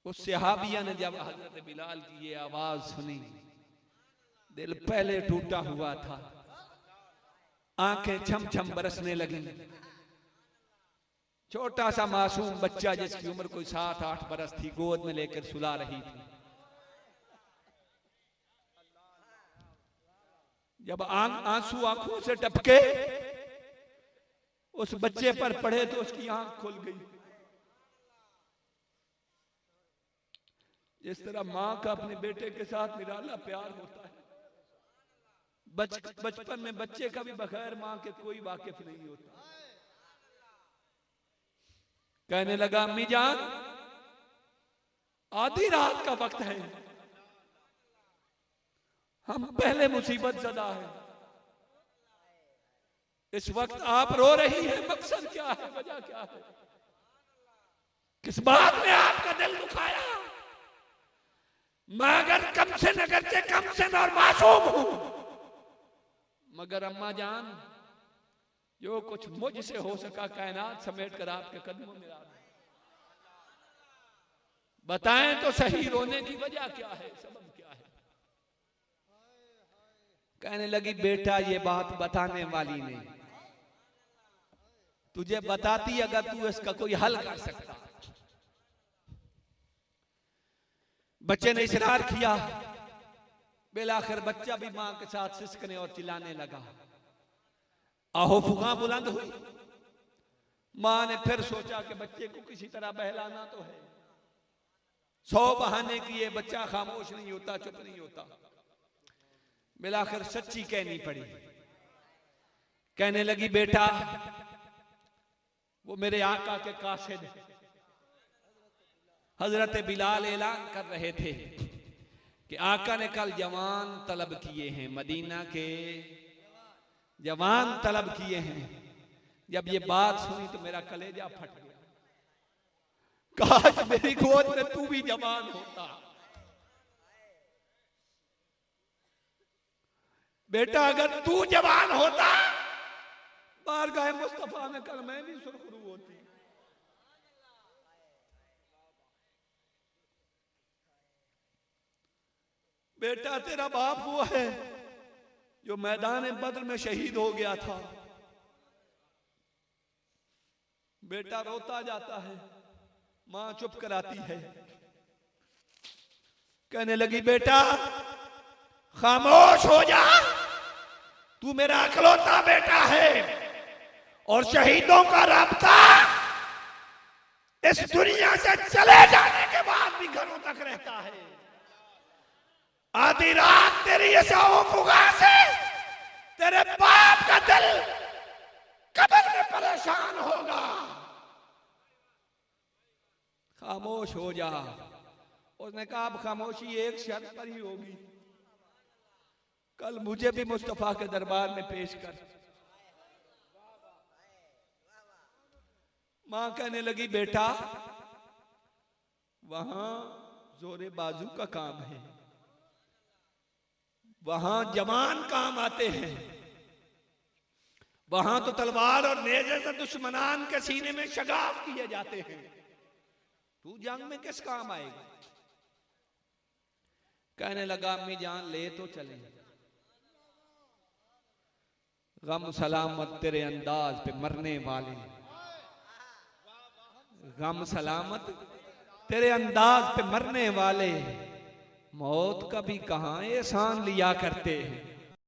उस सहाबिया ने जब हजरत बिलाल की ये आवाज सुनी, दिल पहले टूटा हुआ था, आंखें छम छम बरसने लगी। छोटा सा मासूम बच्चा जिसकी उम्र कोई 7-8 बरस थी, गोद में लेकर सुला रही थी। जब आंसू आंखों से टपके उस बच्चे पर पड़े तो उसकी आंख खुल गई। जिस तरह माँ का अपने बेटे के साथ निराला प्यार होता है, बचपन में बच्चे का भी बगैर माँ के कोई वाकिफ नहीं होता। कहने लगा अम्मी जान, आधी रात का वक्त है, हम पहले मुसीबत ज़दा है, इस वक्त आप रो रही है, मकसद क्या है, वजह क्या है, किस बात ने आपका दिल दुखाया? मैं अगर कम से और मासूम हूं, मगर अम्मा जान जो कुछ मुझसे हो सका कायनात समेट कर आपके कदमों में आ गई। बताएं तो सही, रोने की वजह क्या है, सबब क्या है? कहने लगी बेटा ये बात बताने वाली नहीं, तुझे बताती अगर तू इसका कोई हल कर सकता। बच्चे ने इसरार किया, बिलाखिर बच्चा भी मां के साथ सिसकने और चिल्लाने लगा। आहो फुगा बुलंद हुई। मां ने फिर सोचा कि बच्चे को किसी तरह बहलाना तो है। 100 बहाने किए, बच्चा खामोश नहीं होता, चुप नहीं होता। बिलाखिर सच्ची कहनी पड़ी। कहने लगी बेटा वो मेरे आका के कासिद हजरत बिलाल ऐलान कर रहे थे कि आका ने कल जवान तलब किए हैं, मदीना के जवान तलब किए हैं। जब ये बात सुनी तो मेरा कलेजा फट गया। काश मेरी गोद में तू भी जवान होता। बेटा अगर तू जवान होता, बारगाह मुस्तफा में कल मैं भी सुरखरू होती। बेटा तेरा बाप हुआ है जो मैदान बद्र में शहीद हो गया था। बेटा रोता जाता है, मां चुप कराती है। कहने लगी बेटा खामोश हो जा, तू मेरा अकलौता बेटा है और शहीदों का राब्ता इस दुनिया से चले जाने के बाद भी घरों तक रहता है। आधी रात तेरी फुगा से तेरे बाप का दिल कब्र में परेशान होगा। खामोश हो जा। उसने कहा अब खामोशी एक शर्त पर ही होगी, कल मुझे भी मुस्तफा के दरबार में पेश कर। मां कहने लगी बेटा वहां जोरे बाजू का काम है, वहां जवान काम आते हैं, वहां तो तलवार और नेज़े से दुश्मनान के सीने में शगाफ किए जाते हैं। तू जंग में किस काम आएगा? कहने लगा अम्मी जान ले तो चले। गम सलामत तेरे अंदाज पे मरने वाले, गम सलामत तेरे अंदाज पे मरने वाले, मौत का भी कहां एहसान लिया करते हैं।